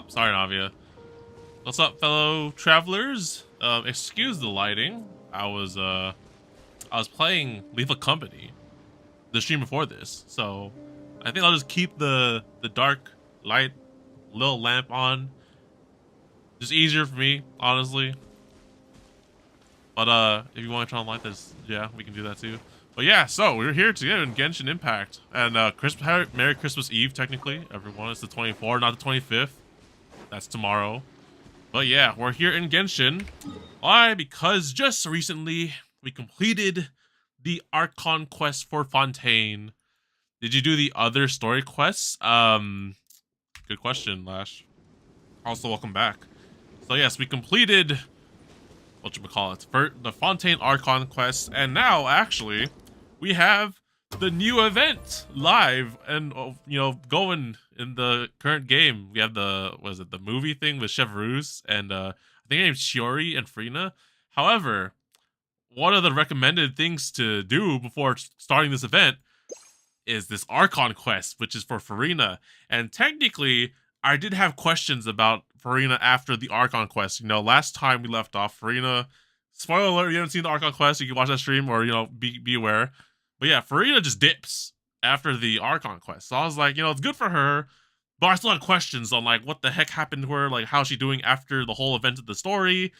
sorry, Navia. What's up, fellow travelers? Excuse the lighting. I was playing Leave a Company, the stream before this, so I think I'll just keep the dark light little lamp on. Just easier for me, honestly. But if you want to try and light this, yeah, we can do that too. But yeah, so we're here together in Genshin Impact, and Merry Christmas Eve, technically, everyone. It's the 24th, not the 25th. That's tomorrow. But yeah, we're here in Genshin. Why? Because just recently we completed the Archon quest for Fontaine. Did you do the other story quests? Good question, Lash. Also, welcome back. So yes, we completed whatchamacallit, for the Fontaine Archon quest, and now actually we have the new event live and going in the current game. We have the the movie thing with Chevreuse and I think named Shiori and Furina. However, one of the recommended things to do before starting this event is this Archon quest, which is for Furina. And technically, I did have questions about Furina after the Archon quest. You know, last time we left off, Furina, spoiler alert, if you haven't seen the Archon quest, you can watch that stream or, be aware. But yeah, Furina just dips after the Archon quest. So I was like, it's good for her, but I still had questions on, like, what the heck happened to her, like, how's she doing after the whole event of the story.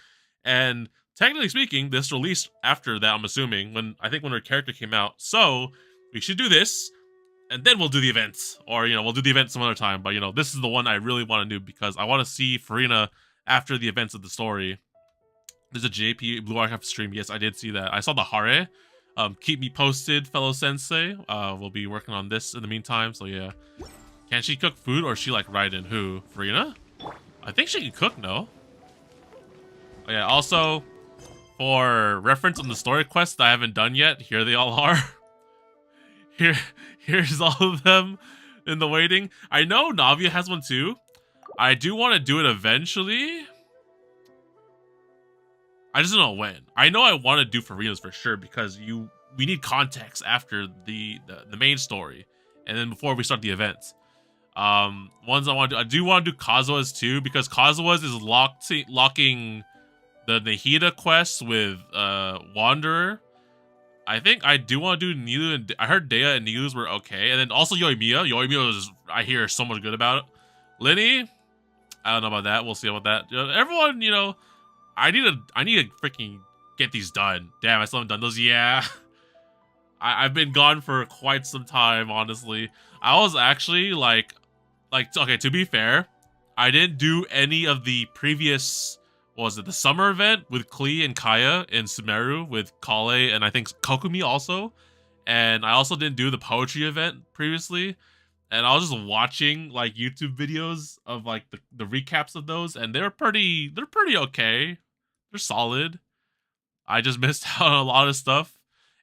And technically speaking, this released after that, I'm assuming, when her character came out. So we should do this, and then we'll do the events. Or, we'll do the event some other time. But, this is the one I really want to do because I want to see Furina after the events of the story. There's a JP Blue Archive stream. Yes, I did see that. I saw the Hare. Keep me posted, fellow sensei. We'll be working on this in the meantime. So, yeah. Can she cook food or is she, like, Raiden? Who? Furina? I think she can cook, no? Oh, yeah, also, for reference on the story quest that I haven't done yet, here they all are. Here's all of them in the waiting. I know Navia has one too. I do want to do it eventually. I just don't know when. I know I want to do Furina's for sure because we need context after the main story, and then before we start the events. Ones I do want to do Kazuha's too because Kazuha's is locking the Nahida quest with Wanderer. I think I do want to do Nilu, and I heard Dea and Nilu's were okay, and then also Yoimiya. Yoimiya was I hear so much good about it. Linny, I don't know about that. We'll see about that. Everyone, I need to freaking get these done. Damn, I still haven't done those. Yeah, I've been gone for quite some time, honestly. I was actually like, okay. To be fair, I didn't do any of the previous. What was it, the summer event with Klee and Kaya in Sumeru with Kale and I think Kokumi also. And I also didn't do the poetry event previously. And I was just watching like YouTube videos of like the recaps of those, and they're pretty okay. They're solid. I just missed out on a lot of stuff,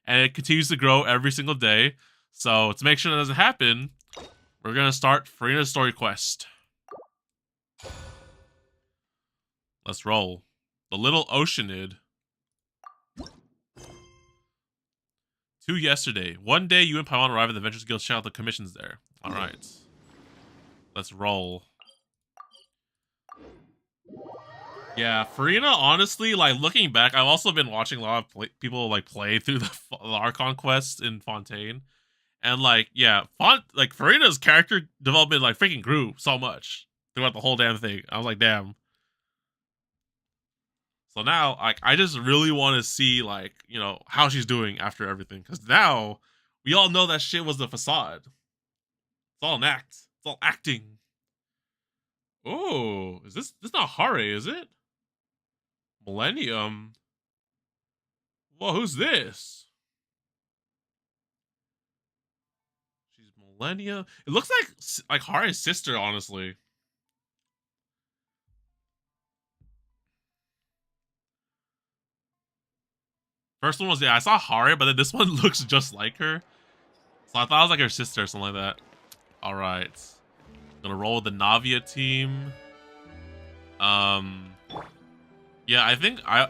and it continues to grow every single day. So to make sure that doesn't happen, we're gonna start Furina's story quest. Let's roll. The little Oceanid. 2 yesterday. One day you and Paimon arrive at the Adventures Guild, check out the commissions there. Alright. Let's roll. Yeah, Furina, honestly, like, looking back, I've also been watching a lot of people, like, play through the Archon quest in Fontaine. And, like, yeah, Furina's character development, like, freaking grew so much throughout the whole damn thing. I was like, damn. So now, like, I just really want to see, like, how she's doing after everything. Because now, we all know that shit was the facade. It's all an act. It's all acting. Oh, is this not Hare, is it? Millennium? Whoa, who's this? She's Millennium. It looks like Hare's sister, honestly. First one was, yeah, I saw Hare, but then this one looks just like her. So I thought it was like her sister or something like that. Alright. Gonna roll with the Navia team. Yeah, I think I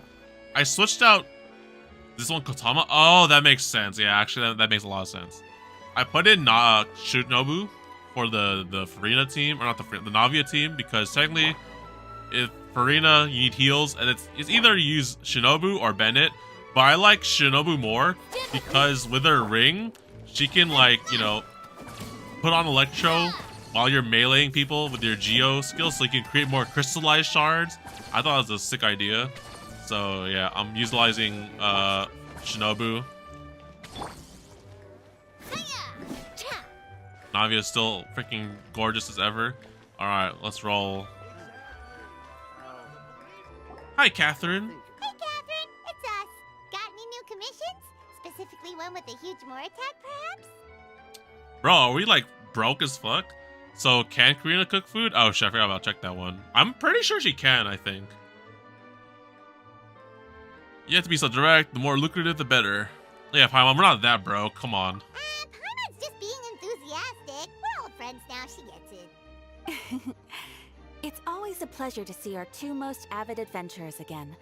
switched out this one Kotama. Oh, that makes sense. Yeah, actually that makes a lot of sense. I put in Shinobu for the Furina team, or not the Navia team, because technically, if Furina you need heals, and it's either use Shinobu or Bennett, but I like Shinobu more because with her ring, she can like put on Electro while you're meleeing people with your Geo skills, so you can create more crystallized shards. I thought it was a sick idea. So yeah, I'm utilizing Shinobu. Navia is still freaking gorgeous as ever. All right, let's roll. Hi, Catherine. Hey, Catherine, it's us. Got any new commissions? Specifically one with a huge more attack, perhaps? Bro, are we like broke as fuck? So can Karina cook food? Oh shit, I forgot about check that one. I'm pretty sure she can, I think. You have to be so direct, the more lucrative the better. Yeah, Paimon, we're not that broke, come on. Paimon's just being enthusiastic. We're old friends now, she gets it. It's always a pleasure to see our two most avid adventurers again.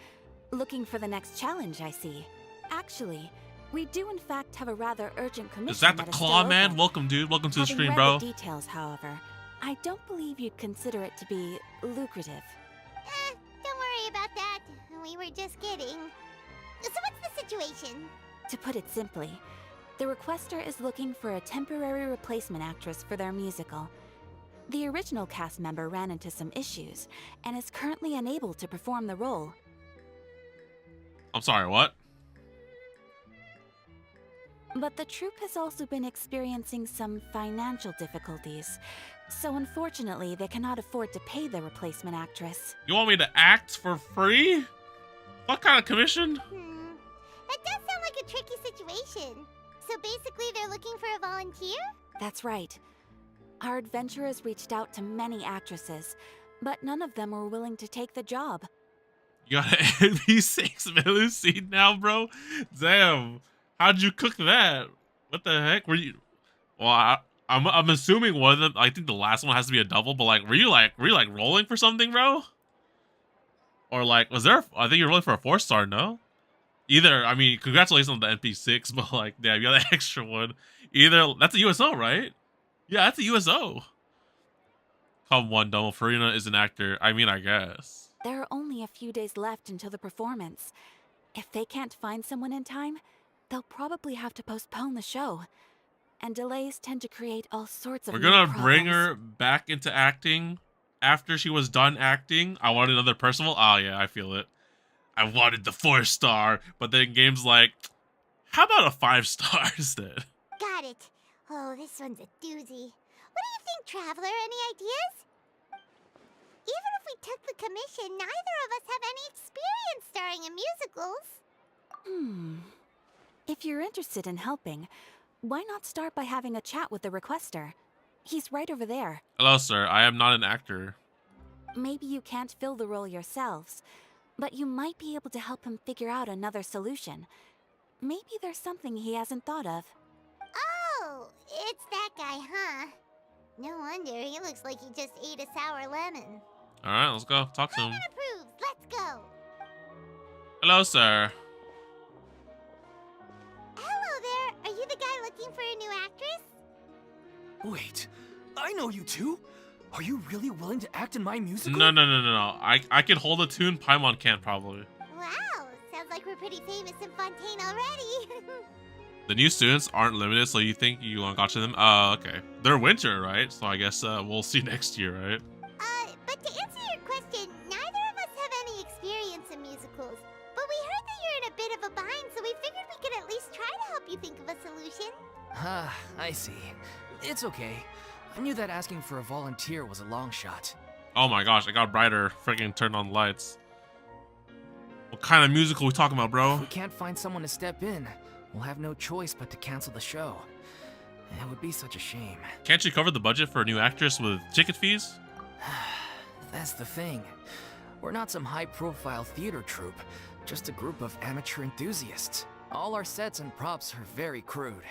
Looking for the next challenge, I see. Actually, we do in fact have a rather urgent commission. Is that the Claw Man? Welcome, dude. Welcome to the stream, bro. The details, however, I don't believe you'd consider it to be lucrative. Don't worry about that. We were just kidding. So what's the situation? To put it simply, the requester is looking for a temporary replacement actress for their musical. The original cast member ran into some issues and is currently unable to perform the role. I'm sorry, what? But the troupe has also been experiencing some financial difficulties, so unfortunately they cannot afford to pay the replacement actress. You want me to act for free? What kind of commission? That does sound like a tricky situation. So basically they're looking for a volunteer? That's right. Our adventurers reached out to many actresses, but none of them were willing to take the job. You got an NP6 Milu seed now, bro? Damn. How'd you cook that? What the heck? Were you? Well, I'm assuming one of them. I think the last one has to be a double. But like, were you like rolling for something, bro? Or like, was there? I think you're rolling for a 4-star. No. Either. I mean, congratulations on the NP6. But like, damn, you got that extra one. Either that's a USO, right? Yeah, that's a USO. Come one, Domo. Furina is an actor. I mean, I guess. There are only a few days left until the performance. If they can't find someone in time, they'll probably have to postpone the show. And delays tend to create all sorts of We're gonna problems. bring her back into acting after she was done acting. I wanted another Percival. Oh yeah, I feel it. I wanted the 4-star, but then game's like, how about a 5-star instead? Got it. Oh, this one's a doozy. What do you think, Traveler? Any ideas? Even if we took the commission, neither of us have any experience starring in musicals. If you're interested in helping, why not start by having a chat with the requester? He's right over there. Hello, sir. I am not an actor. Maybe you can't fill the role yourselves, but you might be able to help him figure out another solution. Maybe there's something he hasn't thought of. Oh, it's that guy, huh? No wonder, he looks like he just ate a sour lemon. Alright, let's go. Talk to him. Payment approved. Let's go. Hello, sir. Hello there. Are you the guy looking for a new actress? Wait, I know you two. Are you really willing to act in my musical? No. I can hold a tune. Paimon can't probably. Wow, sounds like we're pretty famous in Fontaine already. The new students aren't limited, so you think you got to them? Okay. They're winter, right? So I guess we'll see next year, right? But to answer your question, neither of us have any experience in musicals. But we heard that you're in a bit of a bind, so we figured we could at least try to help you think of a solution. Ah, I see. It's okay. I knew that asking for a volunteer was a long shot. Oh my gosh, it got brighter. Freaking turned on the lights. What kind of musical we talking about, bro? If we can't find someone to step in, we'll have no choice but to cancel the show. It would be such a shame. Can't you cover the budget for a new actress with ticket fees? That's the thing. We're not some high-profile theater troupe, just a group of amateur enthusiasts. All our sets and props are very crude.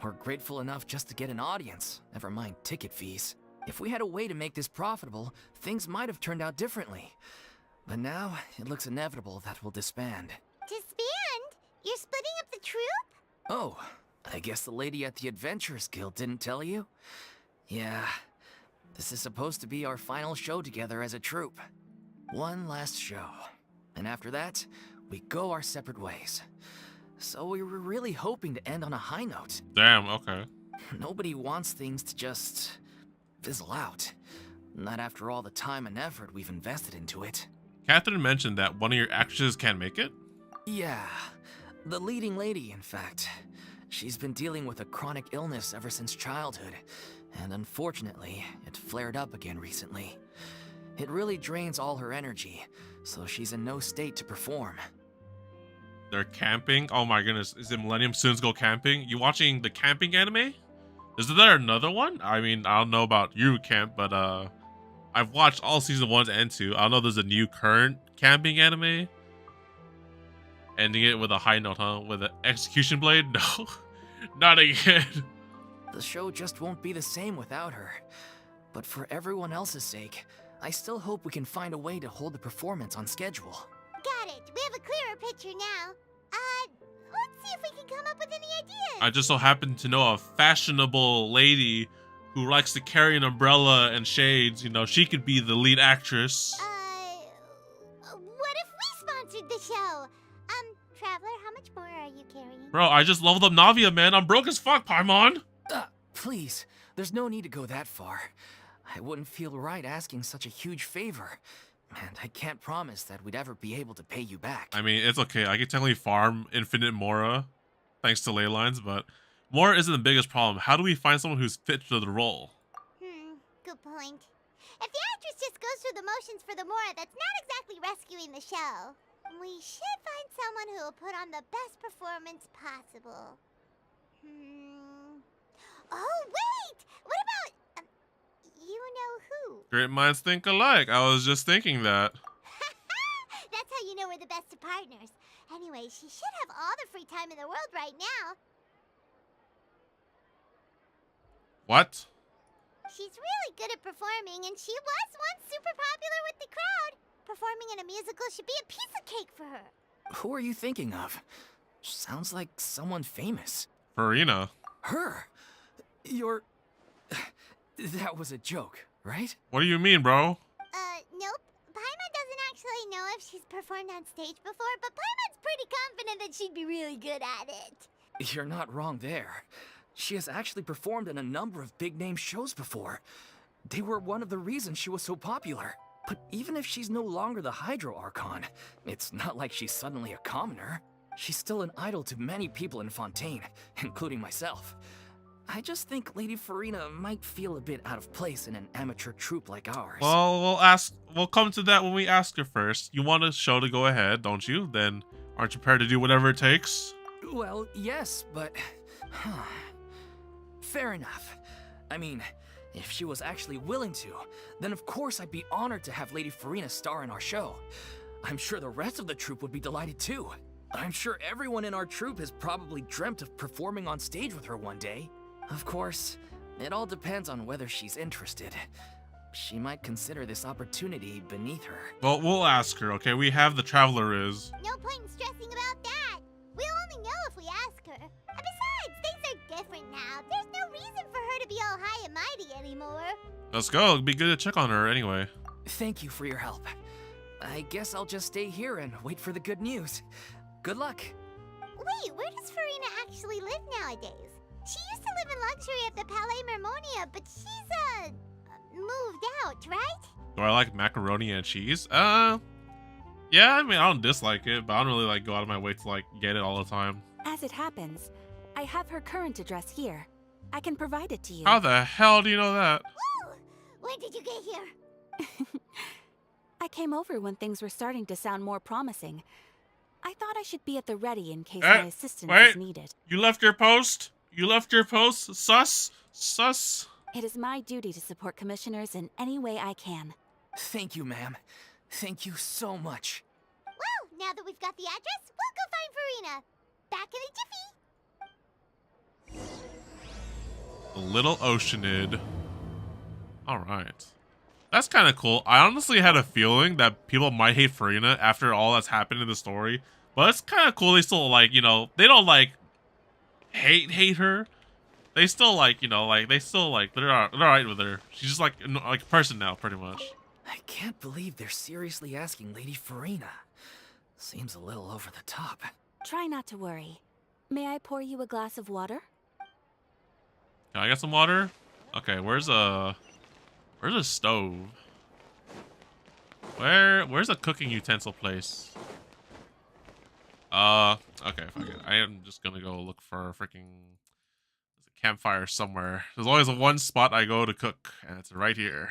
We're grateful enough just to get an audience, never mind ticket fees. If we had a way to make this profitable, things might have turned out differently. But now, it looks inevitable that we'll disband. Disband? You're splitting up the troupe? Oh, I guess the lady at the Adventurers Guild didn't tell you? Yeah, this is supposed to be our final show together as a troupe. One last show. And after that, we go our separate ways. So we were really hoping to end on a high note. Damn, okay. Nobody wants things to just fizzle out. Not after all the time and effort we've invested into it. Catherine mentioned that one of your actresses can't make it? Yeah, the leading lady, in fact. She's been dealing with a chronic illness ever since childhood, and unfortunately, it flared up again recently. It really drains all her energy, so she's in no state to perform. They're camping? Oh my goodness, is it Millennium Students Go Camping? You watching the camping anime? Isn't there another one? I mean, I don't know about you, Camp, but I've watched all season 1 and 2. I don't know there's a new current camping anime. Ending it with a high note, huh? With an execution blade? No, not again. The show just won't be the same without her. But for everyone else's sake, I still hope we can find a way to hold the performance on schedule. Got it. We have a clearer picture now. Let's see if we can come up with any ideas. I just so happen to know a fashionable lady who likes to carry an umbrella and shades. You know, she could be the lead actress. What if we sponsored the show? Traveler, how much more are you carrying? Bro, I just leveled up Navia, man. I'm broke as fuck, Paimon. Please, there's no need to go that far. I wouldn't feel right asking such a huge favor. And I can't promise that we'd ever be able to pay you back. I mean, it's okay. I could technically farm infinite Mora, thanks to ley lines, but Mora isn't the biggest problem. How do we find someone who's fit to the role? Good point. If the actress just goes through the motions for the Mora, that's not exactly rescuing the show. We should find someone who will put on the best performance possible. Oh, wait! What about... you know who? Great minds think alike. I was just thinking that. That's how you know we're the best of partners. Anyway, she should have all the free time in the world right now. What? She's really good at performing, and she was once super popular with the crowd. Performing in a musical should be a piece of cake for her. Who are you thinking of? Sounds like someone famous. Furina. Her? You're... That was a joke, right? What do you mean, bro? Nope. Paimon doesn't actually know if she's performed on stage before, but Paimon's pretty confident that she'd be really good at it. You're not wrong there. She has actually performed in a number of big-name shows before. They were one of the reasons she was so popular. But even if she's no longer the Hydro Archon, it's not like she's suddenly a commoner. She's still an idol to many people in Fontaine, including myself. I just think Lady Furina might feel a bit out of place in an amateur troupe like ours. Well, we'll come to that when we ask her first. You want a show to go ahead, don't you? Then aren't you prepared to do whatever it takes? Well, yes, but... Fair enough. I mean, if she was actually willing to, then of course I'd be honored to have Lady Furina star in our show. I'm sure the rest of the troupe would be delighted too. I'm sure everyone in our troupe has probably dreamt of performing on stage with her one day. Of course, it all depends on whether she's interested. She might consider this opportunity beneath her. Well, we'll ask her, okay? We have the Traveler is. No point in stressing about that. We'll only know if we ask her. And besides, things are different now. There's no reason for her to be all high and mighty anymore. Let's go. It'd be good to check on her anyway. Thank you for your help. I guess I'll just stay here and wait for the good news. Good luck. Wait, where does Furina actually live nowadays? She used to live in luxury at the Palais Mermonia, but she's, moved out, right? Do I like macaroni and cheese? Yeah, I mean, I don't dislike it, but I don't really, like, go out of my way to, like, get it all the time. As it happens, I have her current address here. I can provide it to you. How the hell do you know that? Ooh, when did you get here? I came over when things were starting to sound more promising. I thought I should be at the ready in case my assistance is needed. You left your post? You left your post? Sus? Sus? It is my duty to support commissioners in any way I can. Thank you, ma'am. Thank you so much. Well, now that we've got the address, we'll go find Furina. Back in a jiffy. The Little Oceanid. Alright. That's kind of cool. I honestly had a feeling that people might hate Furina after all that's happened in the story. But it's kind of cool they still, like, you know, they don't, like, hate her. they still like, you know, like they still like they're alright with her. She's just like a person now, pretty much. I can't believe they're seriously asking Lady Furina. Seems a little over the top. Try not to worry. May I pour you a glass of water? Can I get some water? Okay, where's a stove? Where's a cooking utensil place? Okay, fuck it. I am just gonna go look for a freaking campfire somewhere. There's always a one spot I go to cook, and it's right here.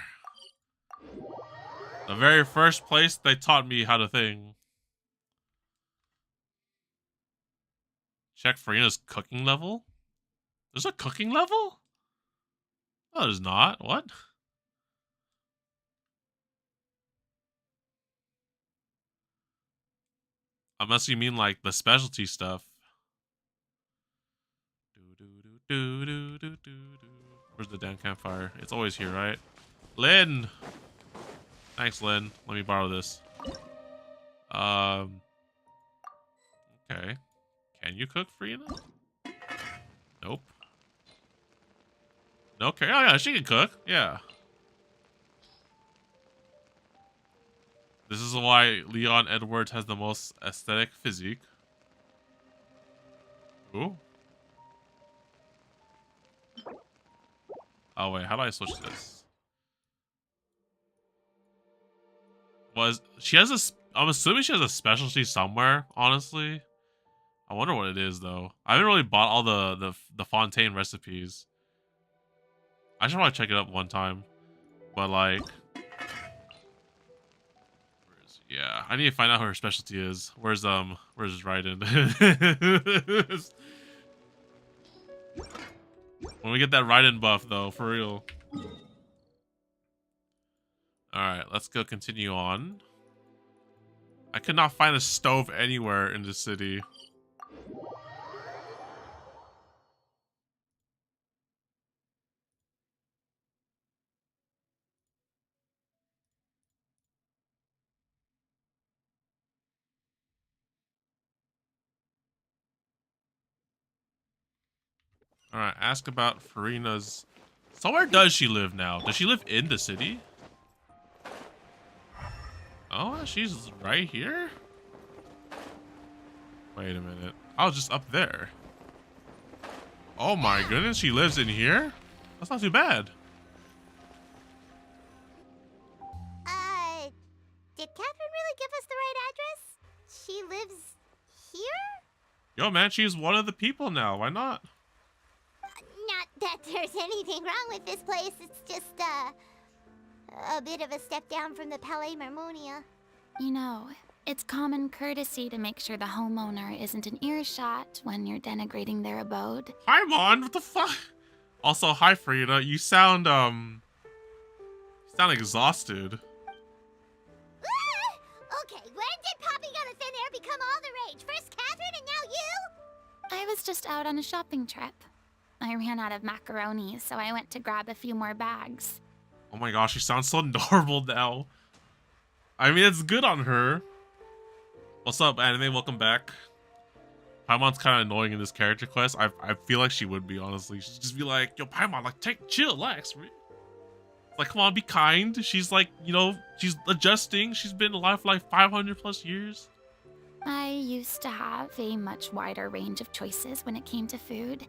The very first place they taught me how to thing. Check Furina's cooking level? There's a cooking level? No, there's not. What? Unless you mean like the specialty stuff. Where's the damn campfire? It's always here, right? Lynn! Thanks, Lynn. Let me borrow this. Okay. Can you cook, Furina? Nope. Okay. Oh yeah, she can cook. Yeah. This is why Leon Edwards has the most aesthetic physique. Ooh. Oh wait, how do I switch this? I'm assuming she has a specialty somewhere, honestly. I wonder what it is though. I haven't really bought all the Fontaine recipes. I should probably check it up one time. But like, yeah, I need to find out what her specialty is. Where's Raiden? When we get that Raiden buff though, for real. Alright, let's go continue on. I could not find a stove anywhere in the city. Alright, ask about Furina's... So where does she live now? Does she live in the city? Oh, she's right here? Wait a minute. I was just up there. Oh my goodness, she lives in here? That's not too bad. Did Catherine really give us the right address? She lives here? Yo, man, she's one of the people now. Why not? Not that there's anything wrong with this place. It's just, a bit of a step down from the Palais Marmonia. You know, it's common courtesy to make sure the homeowner isn't in earshot when you're denigrating their abode. Hi, Mon. What the fuck? Also, hi, Furina. You sound exhausted. Okay, when did popping out of thin air become all the rage? First Catherine and now you? I was just out on a shopping trip. I ran out of macaroni, so I went to grab a few more bags. Oh my gosh, she sounds so normal now. I mean, it's good on her. What's up, anime? Welcome back. Paimon's kind of annoying in this character quest. I feel like she would be, honestly. She'd just be like, yo, Paimon, like, chill, relax. Like, come on, be kind. She's like, you know, she's adjusting. She's been alive for like 500 plus years. I used to have a much wider range of choices when it came to food.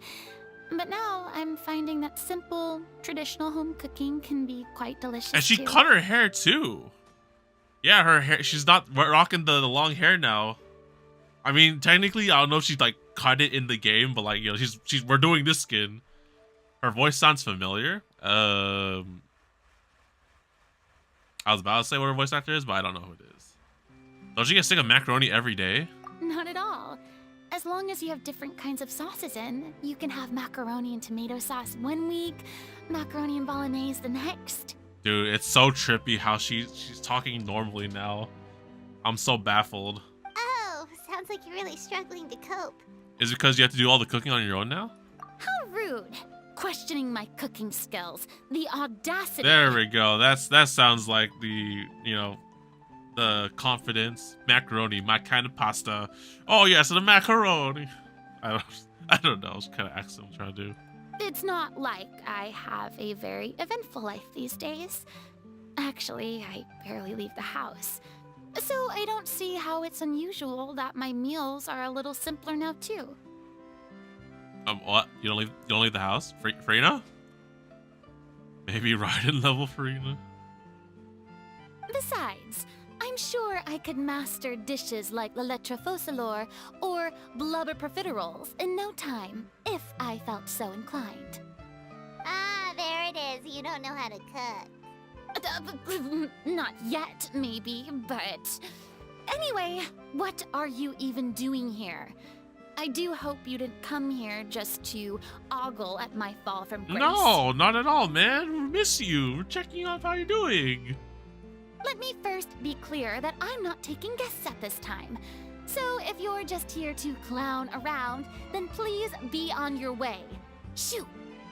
But now I'm finding that simple, traditional home cooking can be quite delicious. And she too. cut her hair too. Yeah, her hair. She's not rocking the long hair now. I mean, technically, I don't know if she's like cut it in the game, but like, you know, we're doing this skin. Her voice sounds familiar. I was about to say what her voice actor is, but I don't know who it is. Don't you get sick of macaroni every day? Not at all. As long as you have different kinds of sauces in, you can have macaroni and tomato sauce one week, macaroni and bolognese the next. Dude, it's so trippy how she's talking normally now. I'm so baffled. Oh, sounds like you're really struggling to cope. Is it because you have to do all the cooking on your own now? How rude. Questioning my cooking skills. The audacity. There we go. That sounds like the, you know, the confidence. Macaroni, my kind of pasta. Oh yes, the macaroni. I don't know what kind of accent I'm trying to do. It's not like I have a very eventful life these days. Actually, I barely leave the house. So I don't see how it's unusual that my meals are a little simpler now too. What? You don't leave the house? Furina? Maybe Raiden level Furina? Besides, I'm sure I could master dishes like la lettre focilor or blubber profiteroles in no time, if I felt so inclined. Ah, there it is. You don't know how to cook. Not yet, maybe, but... Anyway, what are you even doing here? I do hope you didn't come here just to ogle at my fall from grace. No, not at all, man. We miss you. We're checking out how you're doing. Let me first be clear that I'm not taking guests at this time. So if you're just here to clown around, then please be on your way. Shoot!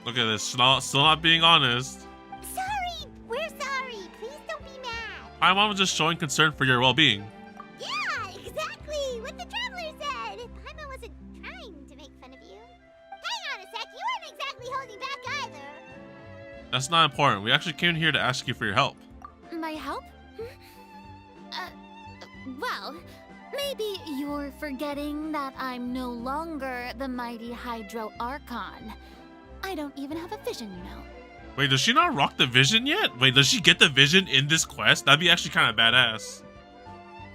Look at this. Still not being honest. Sorry! We're sorry! Please don't be mad! My mom was just showing concern for your well-being. Yeah, exactly! What the traveler said! Paimon wasn't trying to make fun of you. Hang on a sec, you weren't exactly holding back either. That's not important. We actually came here to ask you for your help. My help? Well, maybe you're forgetting that I'm no longer the mighty Hydro Archon. I don't even have a vision, you know. Wait, does she not rock the vision yet? Wait, does she get the vision in this quest? That'd be actually kind of badass.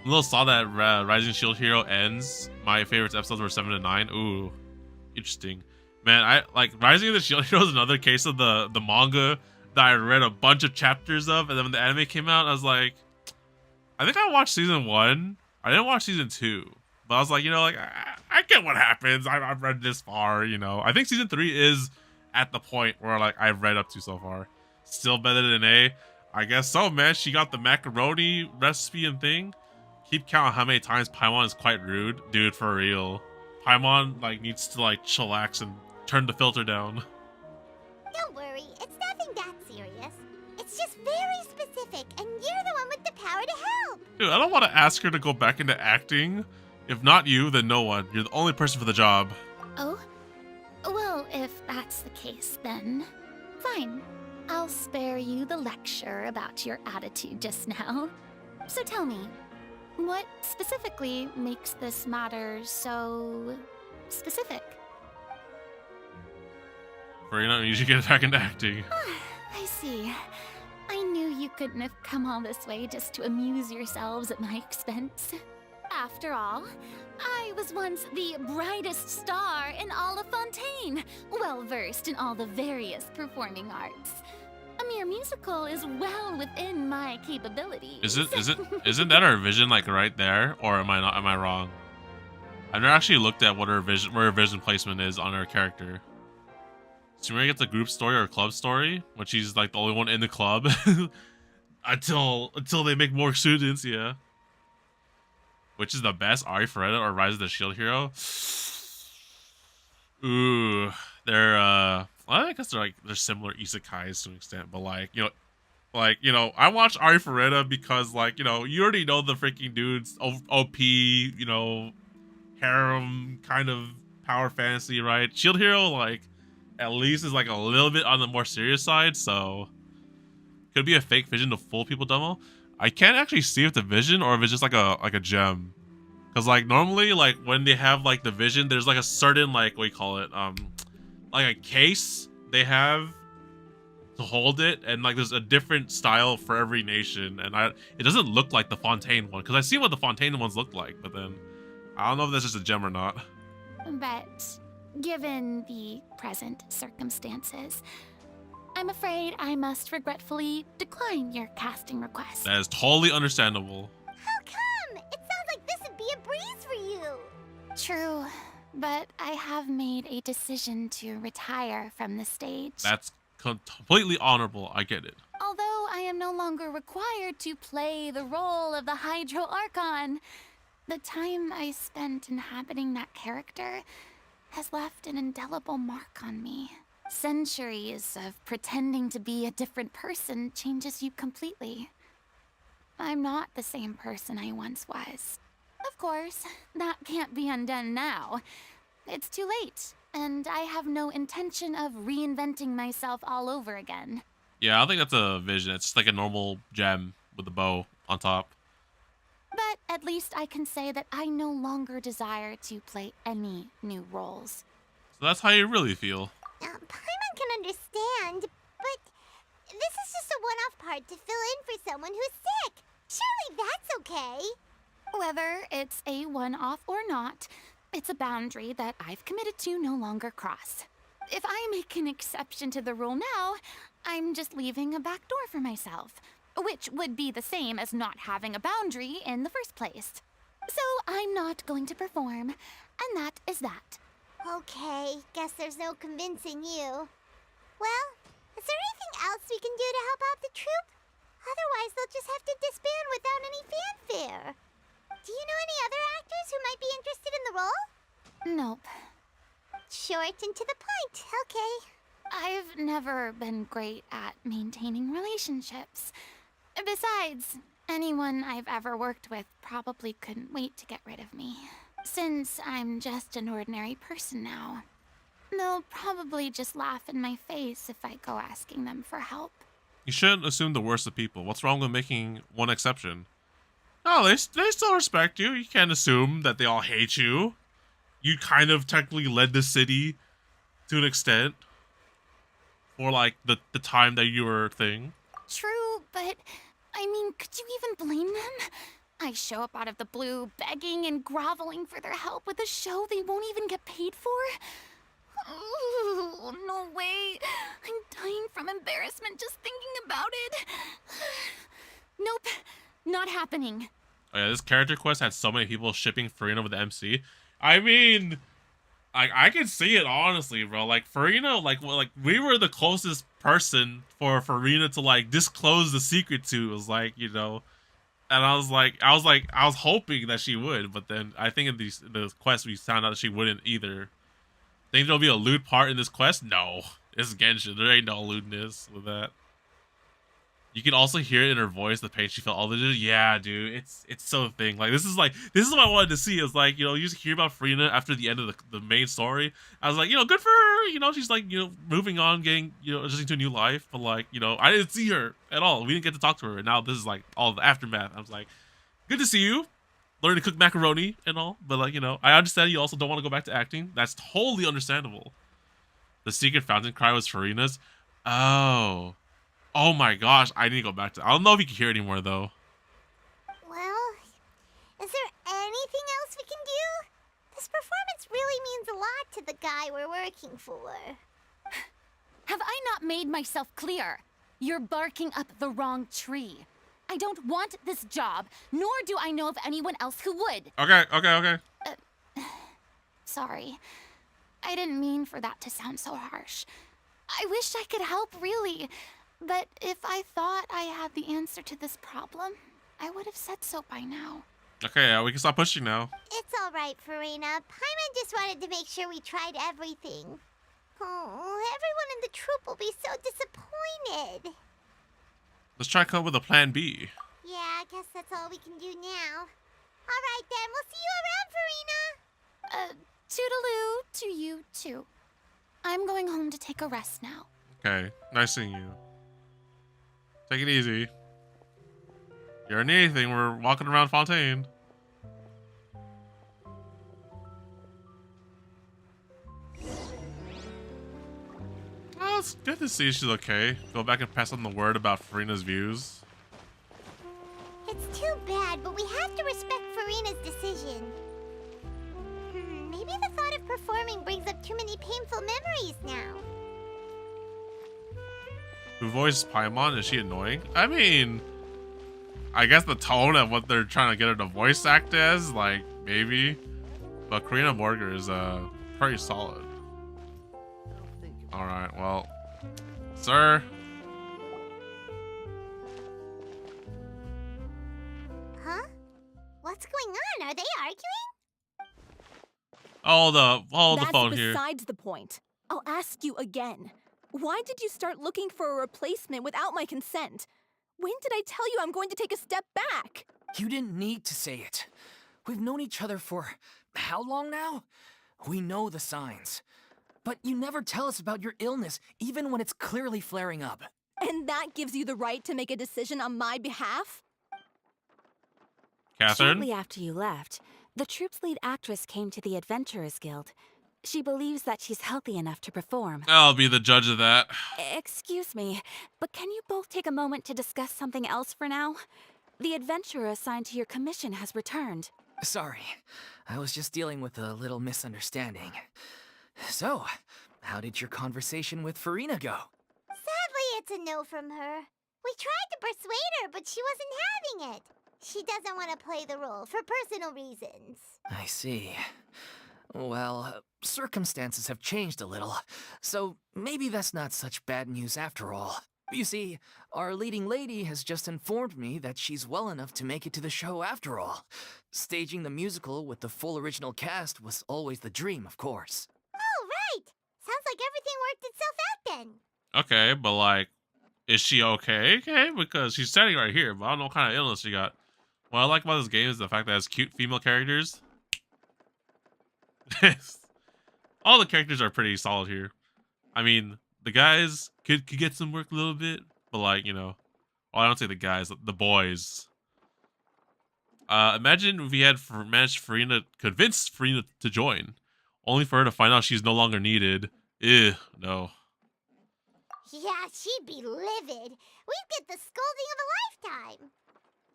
Little saw that Rising Shield Hero ends. My favorite episodes were 7 to 9. Ooh, interesting. Man, I like Rising of the Shield Hero is another case of the manga that I read a bunch of chapters of, and then when the anime came out, I was like, I think I watched season 1. I didn't watch season 2, but I was like, you know, like I get what happens. I've read this far, you know. I think season 3 is at the point where like I've read up to so far. Still better than A. I guess so, man. She got the macaroni recipe and thing. Keep count how many times Paimon is quite rude, dude. For real, Paimon like needs to like chillax and turn the filter down. Don't worry, it's nothing that serious. It's just very specific, and you're the one with the power to help. Dude, I don't want to ask her to go back into acting. If not you, then no one. You're the only person for the job. Oh? Well, if that's the case, then fine. I'll spare you the lecture about your attitude just now. So tell me, what specifically makes this matter so specific? Furina, you should get back into acting. I see. I knew you couldn't have come all this way just to amuse yourselves at my expense. After all, I was once the brightest star in all of Fontaine, well-versed in all the various performing arts. A mere musical is well within my capabilities. Isn't that her vision like right there, or am I wrong? I've never actually looked at what where her vision placement is on her character. So maybe it's a group story or a club story, when she's like the only one in the club until they make more students, yeah. Which is the best, Ari Feretta or Rise of the Shield Hero? Ooh, they're well, I guess they're similar isekais to an extent, but like you know, I watched Ari Feretta because like you already know the freaking dude's OP, you know, harem kind of power fantasy, right? Shield Hero like at least is like a little bit on the more serious side, so could be a fake vision to fool people. Domo. I can't actually see if the vision or if it's just like a gem, because like normally like when they have like the vision, there's like a certain like what do you call it, like a case they have to hold it, and like there's a different style for every nation, and it doesn't look like the Fontaine one, because I see what the Fontaine ones look like, but then I don't know if that's just a gem or not. But given the present circumstances, I'm afraid I must regretfully decline your casting request. That is totally understandable. How come? It sounds like this would be a breeze for you. True, but I have made a decision to retire from the stage. That's completely honorable. I get it. Although I am no longer required to play the role of the Hydro Archon, the time I spent inhabiting that character has left an indelible mark on me. Centuries of pretending to be a different person changes you completely. I'm not the same person I once was. Of course, that can't be undone now. It's too late. and I have no intention of reinventing myself all over again. Yeah, I think that's a vision. It's just like a normal gem with a bow on top. But at least I can say that I no longer desire to play any new roles. So that's how you really feel. Paimon can understand, but this is just a one-off part to fill in for someone who's sick. Surely that's okay. Whether it's a one-off or not, it's a boundary that I've committed to no longer cross. If I make an exception to the rule now, I'm just leaving a back door for myself, which would be the same as not having a boundary in the first place. So I'm not going to perform, and that is that. Okay, guess there's no convincing you. Well, is there anything else we can do to help out the troupe? Otherwise, they'll just have to disband without any fanfare. Do you know any other actors who might be interested in the role? Nope. Short and to the point, okay. I've never been great at maintaining relationships. Besides, anyone I've ever worked with probably couldn't wait to get rid of me. Since I'm just an ordinary person now, they'll probably just laugh in my face if I go asking them for help. You shouldn't assume the worst of people. What's wrong with making one exception? No, they still respect you. You can't assume that they all hate you. You kind of technically led the city to an extent for like the time that you were a thing. True, but I mean, could you even blame them? I show up out of the blue, begging and groveling for their help with a show they won't even get paid for? Ooh, no way. I'm dying from embarrassment just thinking about it. Nope, not happening. Oh yeah, this character quest had so many people shipping Furina with the MC. I mean, I can see it honestly, bro. Like Furina, like we were the closest person for Furina to like disclose the secret to. It was like, you know, and I was hoping that she would, but then I think in the quest we found out that she wouldn't either. Think there'll be a lewd part in this quest? No, it's Genshin. There ain't no lewdness with that. You can also hear it in her voice, the pain she felt all the time. Yeah, dude, it's so thing. Like this is what I wanted to see. It's like, you know, you just hear about Furina after the end of the main story. I was like, you know, good for her. You know, she's like, you know, moving on, getting, you know, adjusting to a new life. But like, you know, I didn't see her at all. We didn't get to talk to her. And now this is like all the aftermath. I was like, good to see you. Learn to cook macaroni and all. But like, you know, I understand you also don't want to go back to acting. That's totally understandable. The secret fountain cry was Furina's. Oh my gosh, I need to go back to. I don't know if you can hear it anymore though. Well, is there anything else we can do? This performance really means a lot to the guy we're working for. Have I not made myself clear? You're barking up the wrong tree. I don't want this job, nor do I know of anyone else who would. Okay. Sorry. I didn't mean for that to sound so harsh. I wish I could help, really. But if I thought I had the answer to this problem, I would have said so by now. Okay, yeah, we can stop pushing now. It's all right, Furina. Paimon just wanted to make sure we tried everything. Oh, everyone in the troupe will be so disappointed. Let's try to come up with a plan B. Yeah, I guess that's all we can do now. All right then, we'll see you around, Furina. Toodaloo to you too. I'm going home to take a rest now. Okay, nice seeing you. Take it easy. You heard anything? We're walking around Fontaine. Oh, it's good to see she's okay. Go back and pass on the word about Furina's views. It's too bad, but we have to respect Furina's decision. Maybe the thought of performing brings up too many painful memories now. Who voiced Paimon? Is she annoying? I mean, I guess the tone of what they're trying to get her to voice act as, like, maybe. But Karina Morger is pretty solid. Alright, well, sir. Huh? What's going on? Are they arguing? Hold the phone here. That's besides the point. I'll ask you again. Why did you start looking for a replacement without my consent? When did I tell you I'm going to take a step back? You didn't need to say it. We've known each other for how long now? We know the signs. But you never tell us about your illness, even when it's clearly flaring up. And that gives you the right to make a decision on my behalf? Catherine? Shortly after you left, the troupe's lead actress came to the Adventurers Guild. She believes that she's healthy enough to perform. I'll be the judge of that. Excuse me, but can you both take a moment to discuss something else for now? The adventurer assigned to your commission has returned. Sorry, I was just dealing with a little misunderstanding. So, how did your conversation with Furina go? Sadly, it's a no from her. We tried to persuade her, but she wasn't having it. She doesn't want to play the role for personal reasons. I see. Well, circumstances have changed a little, so maybe that's not such bad news after all. You see, our leading lady has just informed me that she's well enough to make it to the show after all. Staging the musical with the full original cast was always the dream, of course. Oh, right. Sounds like everything worked itself out then. Okay, but like, is she okay? Okay, because she's standing right here, but I don't know what kind of illness she got. What I like about this game is the fact that it has cute female characters. All the characters are pretty solid here. I mean, the guys could get some work a little bit, but like, you know, well, I don't say the guys, the boys. Imagine if we had managed convince Furina to join, only for her to find out she's no longer needed. Ew, no. Yeah, she'd be livid. We'd get the scolding of a lifetime.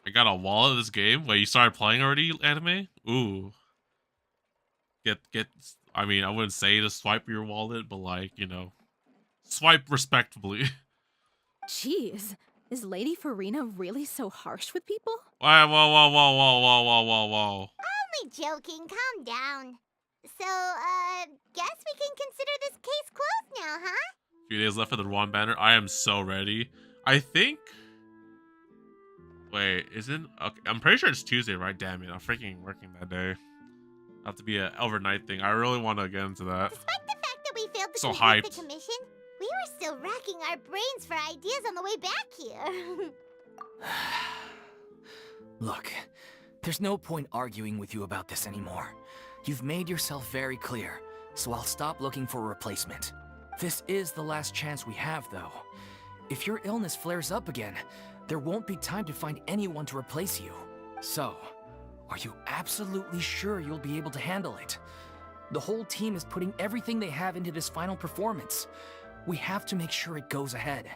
I got a wallet of this game. Wait, you started playing already, anime? Ooh. I mean, I wouldn't say to swipe your wallet, but like, you know, swipe respectfully. Jeez, is Lady Furina really so harsh with people? Whoa, whoa, whoa, whoa, whoa, whoa, whoa, whoa, whoa. Only joking, calm down. So, guess we can consider this case closed now, huh? Few days left for the Ruan banner. I am so ready. I think... Wait, isn't... Okay, I'm pretty sure it's Tuesday, right? Damn it, I'm freaking working that day. Have to be an overnight thing. I really want to get into that. Despite the fact that we failed to So complete hyped. the commission, we were still racking our brains for ideas on the way back here. Look, there's no point arguing with you about this anymore. You've made yourself very clear, so I'll stop looking for a replacement. This is the last chance we have, though. If your illness flares up again, there won't be time to find anyone to replace you. So, are you absolutely sure you'll be able to handle it? The whole team is putting everything they have into this final performance. We have to make sure it goes ahead.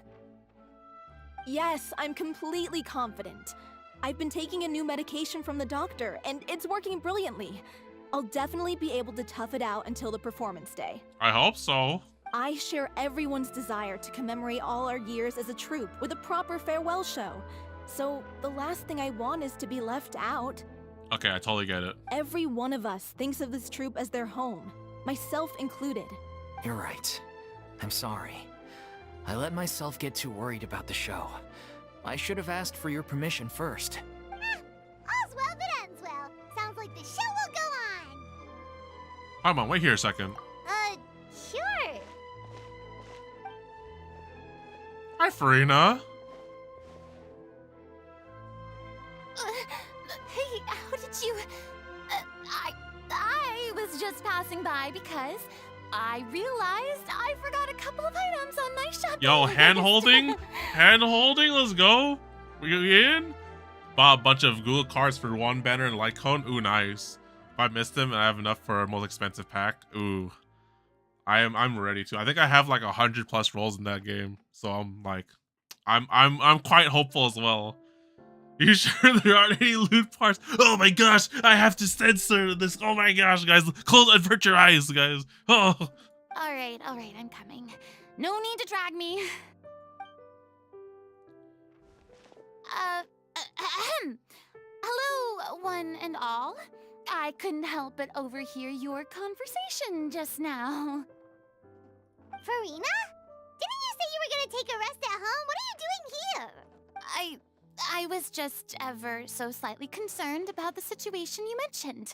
Yes, I'm completely confident. I've been taking a new medication from the doctor, and it's working brilliantly. I'll definitely be able to tough it out until the performance day. I hope so. I share everyone's desire to commemorate all our years as a troupe with a proper farewell show. So the last thing I want is to be left out. Okay, I totally get it. Every one of us thinks of this troupe as their home, myself included. You're right. I'm sorry. I let myself get too worried about the show. I should have asked for your permission first. All's well that ends well. Sounds like the show will go on. Come on, wait here a second. Sure. Hi, Furina. Hey, how did you... I was just passing by because I realized I forgot a couple of items on my shopping Yo, list. hand holding? Hand holding? Let's go. We in? Bought a bunch of Google cards for one banner and light cone. Ooh, nice. If I missed them and I have enough for a most expensive pack, ooh. I'm ready to. I think I have like 100+ rolls in that game. So I'm like I'm quite hopeful as well. You sure there aren't any loot parts? Oh my gosh, I have to censor this. Oh my gosh, guys. Close, avert your eyes, guys. Oh. All right, I'm coming. No need to drag me. Hello, one and all. I couldn't help but overhear your conversation just now. Furina? Didn't you say you were gonna take a rest at home? What are you doing here? I was just ever so slightly concerned about the situation you mentioned.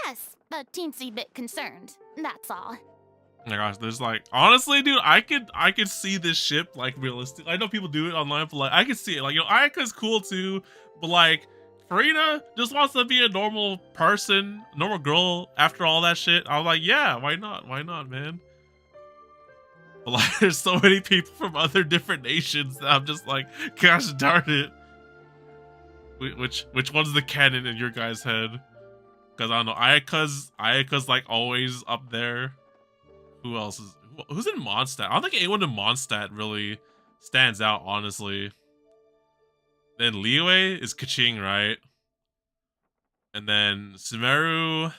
Yes, a teensy bit concerned, that's all. Oh my gosh, there's like, honestly, dude, I could see this ship like realistic. I know people do it online, but like I could see it. Like, you know, Ayaka's cool too, but like Furina just wants to be a normal person, normal girl after all that shit. I was like, yeah, why not? Why not, man? But like, there's so many people from other different nations that I'm just like, gosh darn it. Which one's the canon in your guys' head? Because I don't know. Ayaka's like always up there. Who else is? Who's in Mondstadt? I don't think anyone in Mondstadt really stands out, honestly. Then Liyue is Kaching, right? And then Sumeru,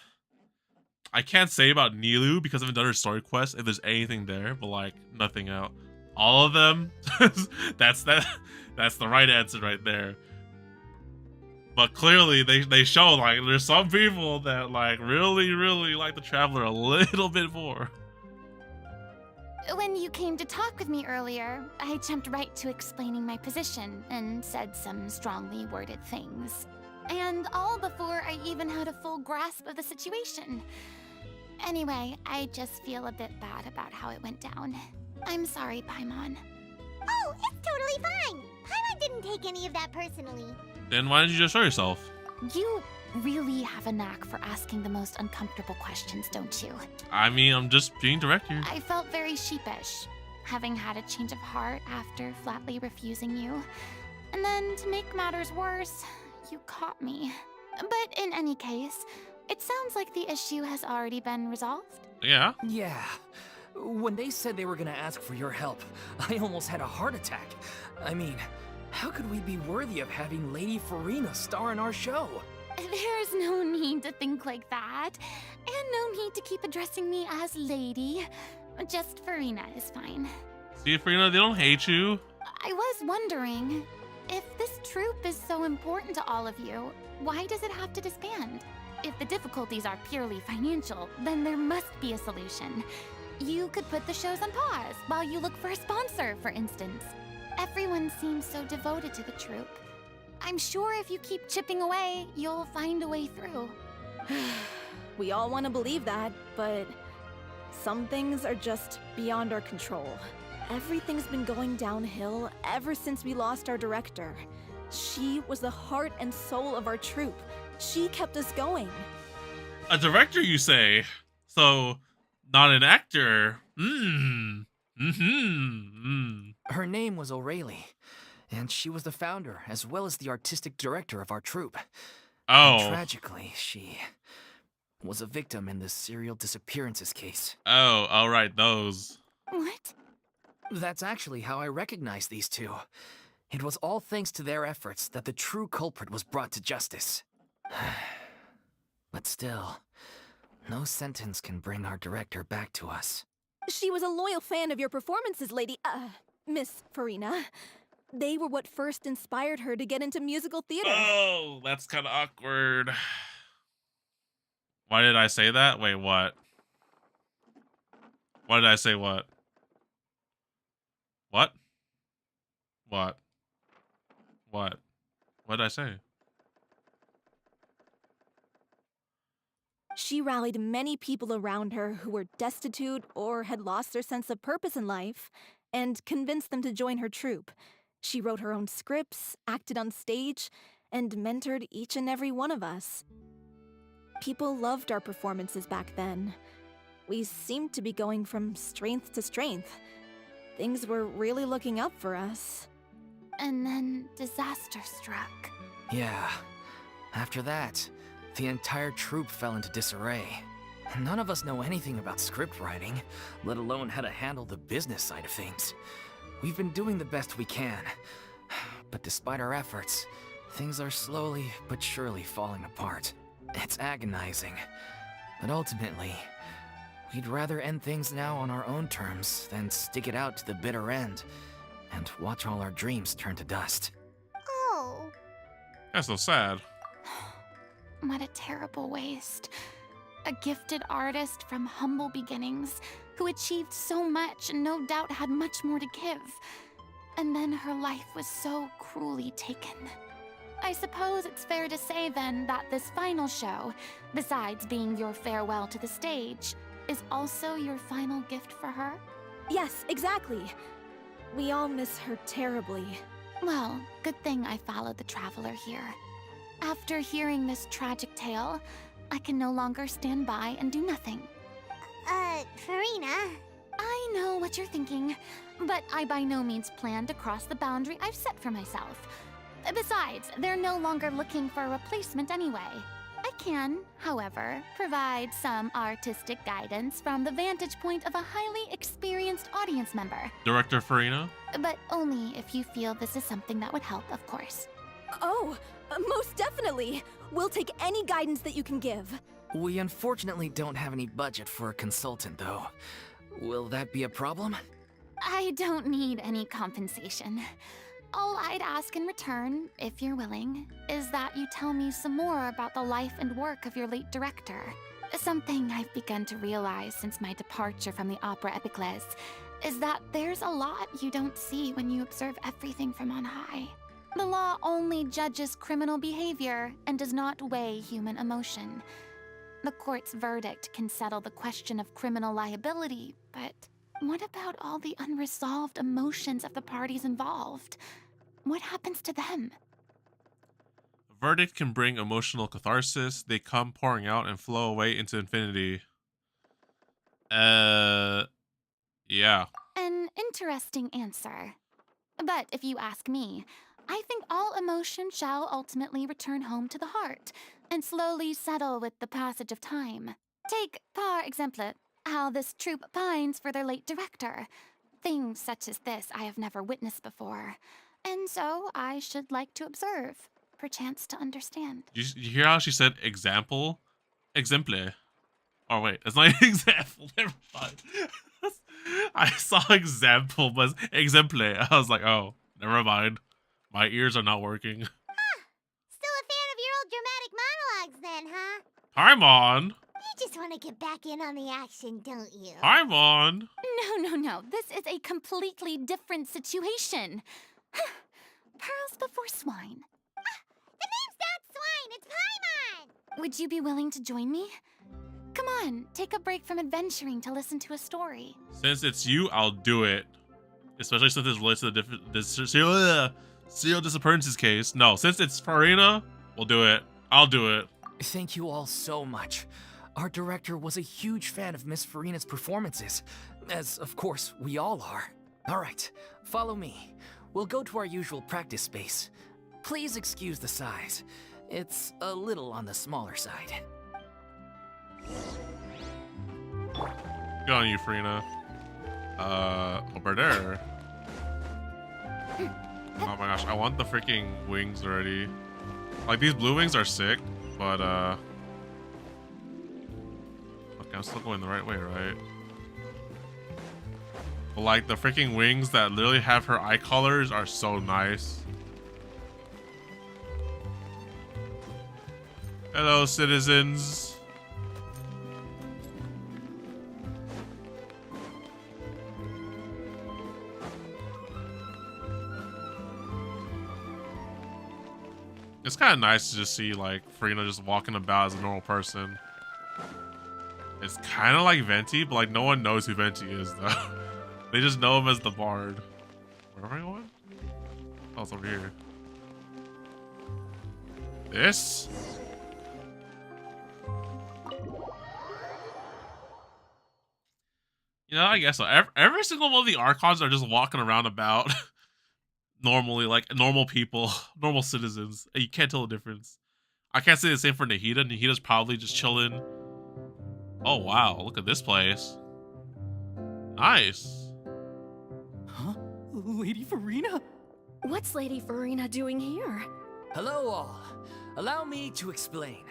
I can't say about Nilu because I haven't done her story quest if there's anything there, but like nothing out. All of them, that's the right answer right there. But clearly they show like there's some people that like really like the Traveler a little bit more. When you came to talk with me earlier, I jumped right to explaining my position and said some strongly worded things. And all before I even had a full grasp of the situation. Anyway, I just feel a bit bad about how it went down. I'm sorry, Paimon. Oh, it's totally fine. Paimon didn't take any of that personally. Then why didn't you just show yourself? You really have a knack for asking the most uncomfortable questions, don't you? I mean, I'm just being direct here. I felt very sheepish, having had a change of heart after flatly refusing you. And then, to make matters worse, you caught me. But in any case, it sounds like the issue has already been resolved. Yeah. Yeah. When they said they were gonna ask for your help, I almost had a heart attack. I mean, how could we be worthy of having Lady Furina star in our show? There's no need to think like that. And no need to keep addressing me as lady. Just Furina is fine. See, Furina, they don't hate you. I was wondering, if this troupe is so important to all of you, why does it have to disband? If the difficulties are purely financial, then there must be a solution. You could put the shows on pause while you look for a sponsor, for instance. Everyone seems so devoted to the troupe. I'm sure if you keep chipping away, you'll find a way through. We all want to believe that, but some things are just beyond our control. Everything's been going downhill ever since we lost our director. She was the heart and soul of our troupe. She kept us going. A director, you say? So, not an actor. Her name was O'Reilly, and she was the founder as well as the artistic director of our troupe. Oh. And tragically, she was a victim in the serial disappearances case. Oh, all right, those. What? That's actually how I recognized these two. It was all thanks to their efforts that the true culprit was brought to justice. But still, no sentence can bring our director back to us. She was a loyal fan of your performances, Miss Furina. They were what first inspired her to get into musical theater. Oh, that's kind of awkward. Why did I say that? Wait, what? Why did I say what? What? What? What? What did I say? She rallied many people around her who were destitute or had lost their sense of purpose in life, and convinced them to join her troupe. She wrote her own scripts, acted on stage, and mentored each and every one of us. People loved our performances back then. We seemed to be going from strength to strength. Things were really looking up for us. And then disaster struck. Yeah. After that, the entire troupe fell into disarray. None of us know anything about script writing, let alone how to handle the business side of things. We've been doing the best we can, but despite our efforts, things are slowly but surely falling apart. It's agonizing, but ultimately, we'd rather end things now on our own terms than stick it out to the bitter end and watch all our dreams turn to dust. Oh. That's so sad. What a terrible waste. A gifted artist from humble beginnings who achieved so much and no doubt had much more to give. And then her life was so cruelly taken. I suppose it's fair to say then that this final show, besides being your farewell to the stage, is also your final gift for her? Yes, exactly. We all miss her terribly. Well, good thing I followed the Traveler here. After hearing this tragic tale, I can no longer stand by and do nothing. Furina. I I know what you're thinking, but I by no means plan to cross the boundary I've set for myself. Besides, they're no longer looking for a replacement anyway. I can, however, provide some artistic guidance from the vantage point of a highly experienced audience member. Director Furina? But only if you feel this is something that would help, of course. Oh, most definitely. We'll take any guidance that you can give. We unfortunately don't have any budget for a consultant, though. Will that be a problem? I don't need any compensation. All I'd ask in return, if you're willing, is that you tell me some more about the life and work of your late director. Something I've begun to realize since my departure from the Opera Epiclese is that there's a lot you don't see when you observe everything from on high. The law only judges criminal behavior and does not weigh human emotion. The court's verdict can settle the question of criminal liability, but what about all the unresolved emotions of the parties involved? What happens to them? The verdict can bring emotional catharsis. They come pouring out and flow away into infinity. Yeah. An interesting answer. But if you ask me, I think all emotion shall ultimately return home to the heart and slowly settle with the passage of time. Take, par exemple, how this troupe pines for their late director. Things such as this I have never witnessed before, and so I should like to observe, perchance to understand. You hear how she said example? Exemplar. Oh wait, it's not example. Never mind. I saw example, but exemplar. I was like, oh, never mind. My ears are not working. Still a fan of your old dramatic monologues then, huh? Paimon! You just want to get back in on the action, don't you? Paimon! No. This is a completely different situation. Pearls before swine. The name's not Swine, it's Paimon! Would you be willing to join me? Come on, take a break from adventuring to listen to a story. Since it's you, I'll do it. Especially since it relates to the serial disappearances case. No, since it's Furina, we'll do it. I'll do it. Thank you all so much. Our director was a huge fan of Miss Furina's performances, as of course we all are. All right, follow me. We'll go to our usual practice space. Please excuse the size. It's a little on the smaller side. Good on you, Furina. Over there. Oh my gosh, I want the freaking wings already. Like, these blue wings are sick, but, okay, I'm still going the right way, right? But, like, the freaking wings that literally have her eye colors are so nice. Hello, citizens. It's kind of nice to just see, like, Furina just walking about as a normal person. It's kind of like Venti, but, like, no one knows who Venti is, though. They just know him as the Bard. Where am I going? Oh, it's over here. This? You know, I guess so. Every single one of the Archons are just walking around about normally, like normal people, normal citizens. You can't tell the difference. I can't say the same for Nahida. Nahida's probably just chilling. Oh, wow. Look at this place. Nice. Huh? Lady Furina? What's Lady Furina doing here? Hello all. Allow me to explain.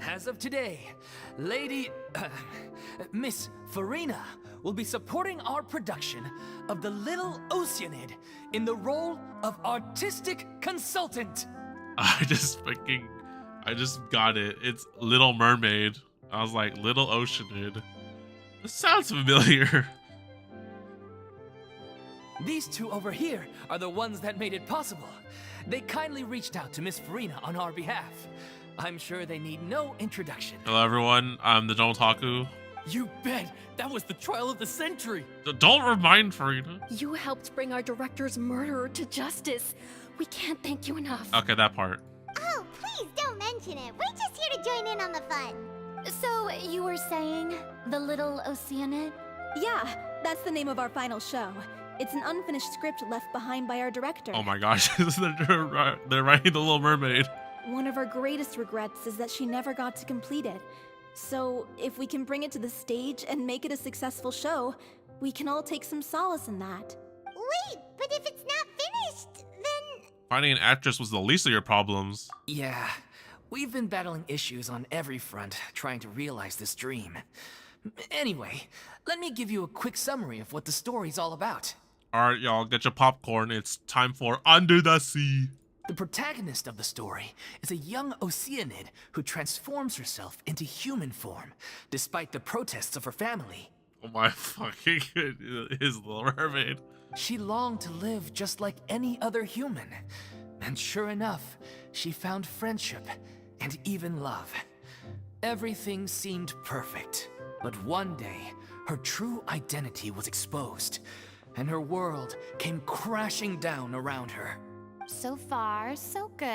As of today, Miss Furina will be supporting our production of The Little Oceanid in the role of artistic consultant. I just got it. It's Little Mermaid. I was like, Little Oceanid. This sounds familiar. These two over here are the ones that made it possible. They kindly reached out to Miss Furina on our behalf. I'm sure they need no introduction. Hello, everyone. I'm TheDomotaku. You bet! That was the trial of the century! Don't remind Furina. You helped bring our director's murderer to justice. We can't thank you enough. Okay, that part. Oh, please don't mention it. We're just here to join in on the fun. So, you were saying, the Little Oceanid? Yeah, that's the name of our final show. It's an unfinished script left behind by our director. Oh my gosh, they're writing The Little Mermaid. One of our greatest regrets is that she never got to complete it. So, if we can bring it to the stage and make it a successful show, we can all take some solace in that. Wait, but if it's not finished, then... Finding an actress was the least of your problems. Yeah, we've been battling issues on every front, trying to realize this dream. Anyway, let me give you a quick summary of what the story's all about. Alright, y'all, get your popcorn. It's time for Under the Sea. The protagonist of the story is a young Oceanid who transforms herself into human form, despite the protests of her family. Oh my fucking goodness, his Little Mermaid. She longed to live just like any other human. And sure enough, she found friendship and even love. Everything seemed perfect. But one day, her true identity was exposed, and her world came crashing down around her. So far, so good.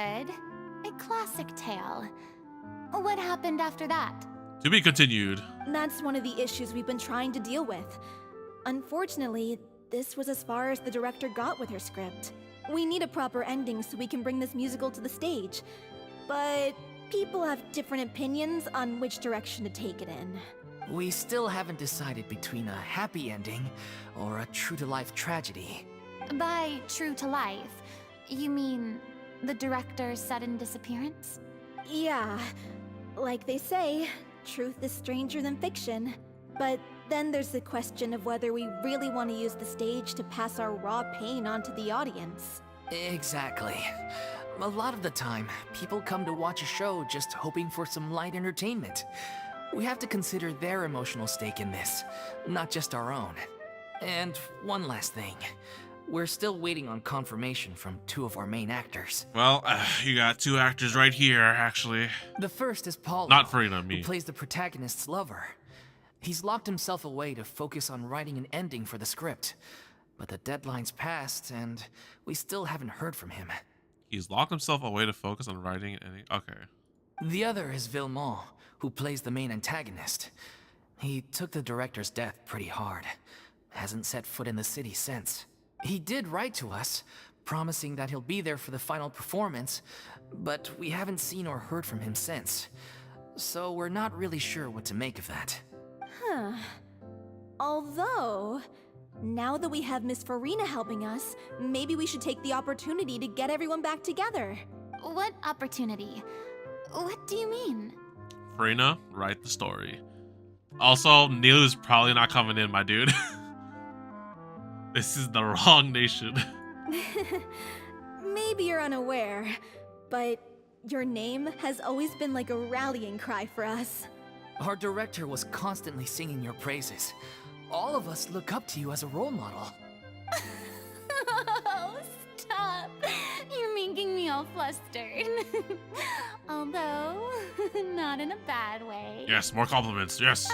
A classic tale. What happened after that? To be continued. That's one of the issues we've been trying to deal with. Unfortunately, this was as far as the director got with her script. We need a proper ending so we can bring this musical to the stage. But people have different opinions on which direction to take it in. We still haven't decided between a happy ending or a true-to-life tragedy. By true to life, you mean the director's sudden disappearance? Yeah, like they say, truth is stranger than fiction. But then there's the question of whether we really want to use the stage to pass our raw pain onto the audience. Exactly. A lot of the time, people come to watch a show just hoping for some light entertainment. We have to consider their emotional stake in this, not just our own. And one last thing. We're still waiting on confirmation from two of our main actors. Well, you got two actors right here, actually. The first is Paulo, Not Furina, me. who plays the protagonist's lover. He's locked himself away to focus on writing an ending for the script. But the deadline's passed, and we still haven't heard from him. He's locked himself away to focus on writing any. Okay. The other is Villemont, who plays the main antagonist. He took the director's death pretty hard. Hasn't set foot in the city since. He did write to us, promising that he'll be there for the final performance, but we haven't seen or heard from him since. So we're not really sure what to make of that. Huh. Although, now that we have Miss Furina helping us, maybe we should take the opportunity to get everyone back together. What opportunity? What do you mean? Furina, write the story. Also, Neil is probably not coming in, my dude. This is the wrong nation. Maybe you're unaware, but your name has always been like a rallying cry for us. Our director was constantly singing your praises. All of us look up to you as a role model. Oh, stop! You're making me all flustered. Although, not in a bad way. Yes, more compliments, yes.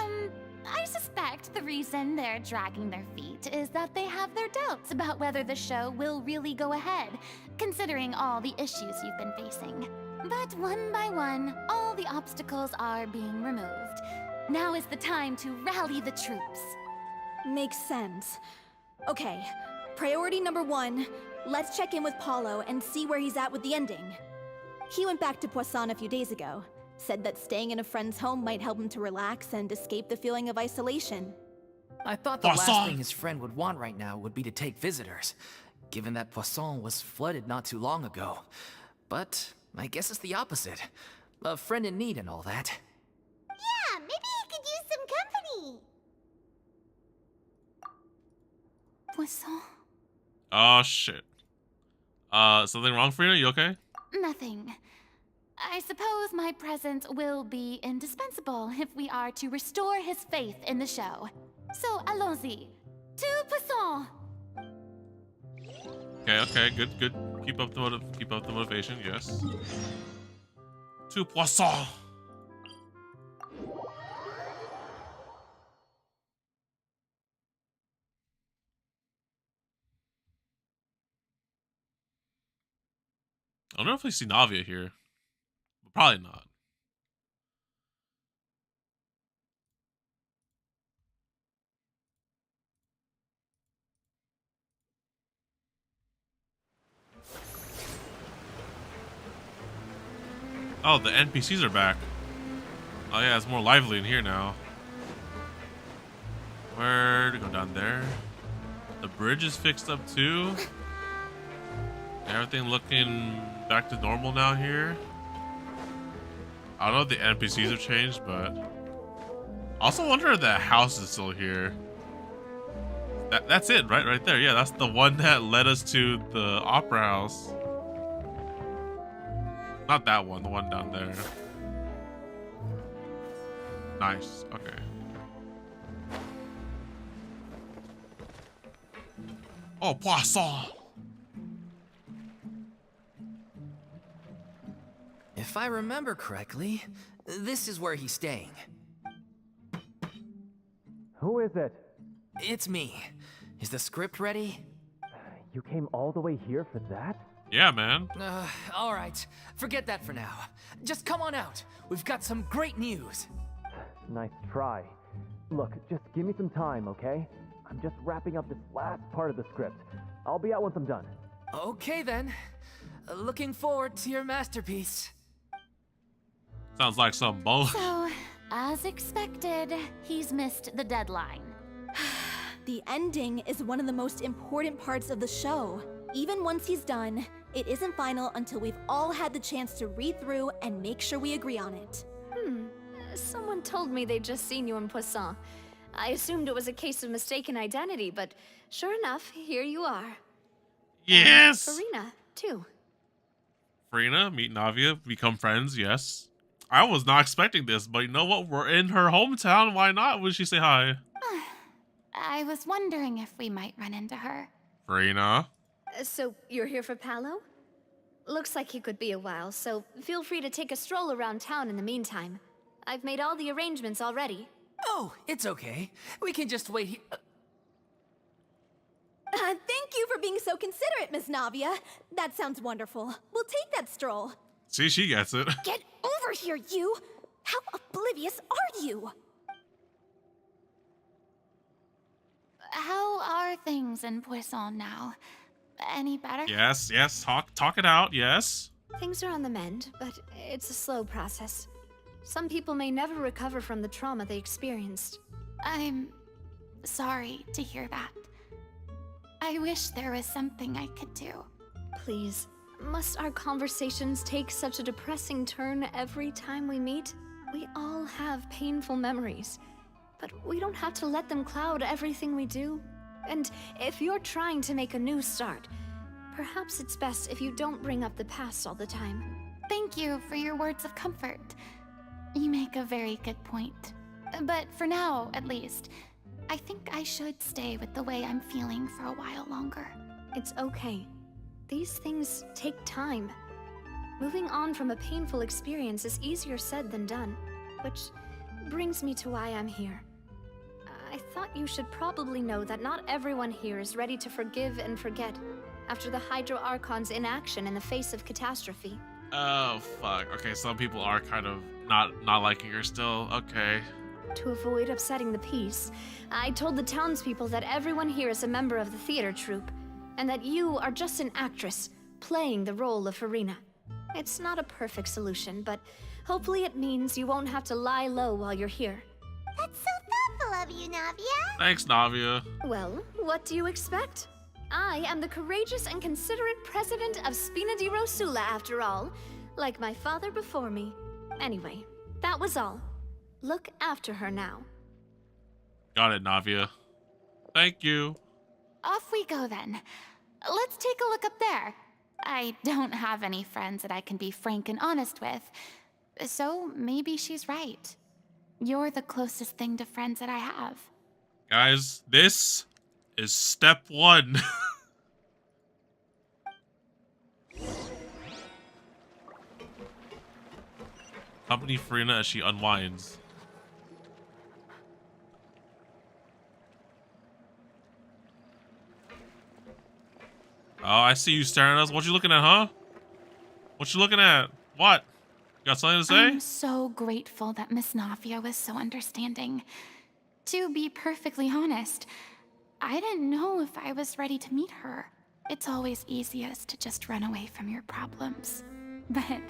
I suspect the reason they're dragging their feet is that they have their doubts about whether the show will really go ahead, considering all the issues you've been facing. But one by one, all the obstacles are being removed. Now is the time to rally the troops. Makes sense. Okay, priority number 1, let's check in with Paulo and see where he's at with the ending. He went back to Poisson a few days ago. Said that staying in a friend's home might help him to relax and escape the feeling of isolation. I thought the Poisson. last thing his friend would want right now would be to take visitors, given that Poisson was flooded not too long ago. But I guess it's the opposite. A friend in need and all that. Yeah, maybe he could use some company. Poisson? Oh, shit. Something wrong, Furina? You okay? Nothing. I suppose my presence will be indispensable if we are to restore his faith in the show. So, allons-y. To Poisson! Okay, good. Keep up the motivation, yes. To Poisson! I don't know if we see Navia here. But probably not. Oh, the NPCs are back. Oh yeah, it's more lively in here now. Where to go down there? The bridge is fixed up too. Everything looking back to normal now here. I don't know if the NPCs have changed, but I also wonder if that house is still here. That's it, right? Right there. Yeah, that's the one that led us to the opera house. Not that one, the one down there. Nice. Okay. Oh, poisson. If I remember correctly, this is where he's staying. Who is it? It's me. Is the script ready? You came all the way here for that? Yeah, man. All right. Forget that for now. Just come on out. We've got some great news. Nice try. Look, just give me some time, okay? I'm just wrapping up this last part of the script. I'll be out once I'm done. Okay then. Looking forward to your masterpiece. Sounds like some bull. So, as expected, he's missed the deadline. The ending is one of the most important parts of the show. Even once he's done, it isn't final until we've all had the chance to read through and make sure we agree on it. Someone told me they'd just seen you in Poisson. I assumed it was a case of mistaken identity, but sure enough, here you are. Yes. Furina, too. Furina, meet Navia, become friends. Yes. I was not expecting this, but you know what? We're in her hometown. Why not? Would she say hi? I was wondering if we might run into her. Furina. So, you're here for Paolo? Looks like he could be a while, so feel free to take a stroll around town in the meantime. I've made all the arrangements already. Oh, it's okay. We can just wait here. Thank you for being so considerate, Miss Navia. That sounds wonderful. We'll take that stroll. See, she gets it. Get over here, you! How oblivious are you? How are things in Poisson now? Any better? Yes, yes. Talk it out. Yes. Things are on the mend, but it's a slow process. Some people may never recover from the trauma they experienced. I'm sorry to hear that. I wish there was something I could do. Please, must our conversations take such a depressing turn every time we meet? We all have painful memories, but we don't have to let them cloud everything we do. And if you're trying to make a new start, perhaps it's best if you don't bring up the past all the time. Thank you for your words of comfort. You make a very good point. But for now, at least, I think I should stay with the way I'm feeling for a while longer. It's okay. These things take time. Moving on from a painful experience is easier said than done, which brings me to why I'm here. I thought you should probably know that not everyone here is ready to forgive and forget after the Hydro Archon's inaction in the face of catastrophe. Oh, fuck. Okay, some people are kind of not liking her still. Okay. To avoid upsetting the peace, I told the townspeople that everyone here is a member of the theater troupe, and that you are just an actress playing the role of Furina. It's not a perfect solution, but hopefully it means you won't have to lie low while you're here. That's so thoughtful of you, Navia. Thanks, Navia. Well, what do you expect? I am the courageous and considerate president of Spina di Rosula, after all, like my father before me. Anyway, that was all. Look after her now. Got it, Navia. Thank you. Off we go then. Let's take a look up there. I don't have any friends that I can be frank and honest with, so maybe she's right. You're the closest thing to friends that I have. Guys, this is step 1. Accompany Furina as she unwinds. Oh, I see you staring at us. What you looking at, huh? What you looking at? What? Got something to say? I'm so grateful that Miss Navia was so understanding. To be perfectly honest, I didn't know if I was ready to meet her. It's always easiest to just run away from your problems. But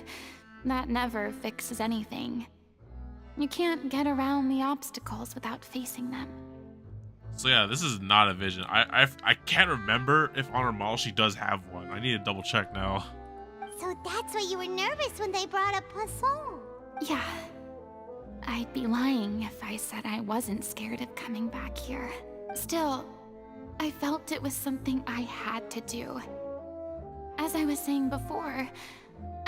that never fixes anything. You can't get around the obstacles without facing them. So yeah, this is not a vision. I can't remember if on her model she does have one. I need to double check now. So that's why you were nervous when they brought up Poisson. Yeah. I'd be lying if I said I wasn't scared of coming back here. Still, I felt it was something I had to do. As I was saying before,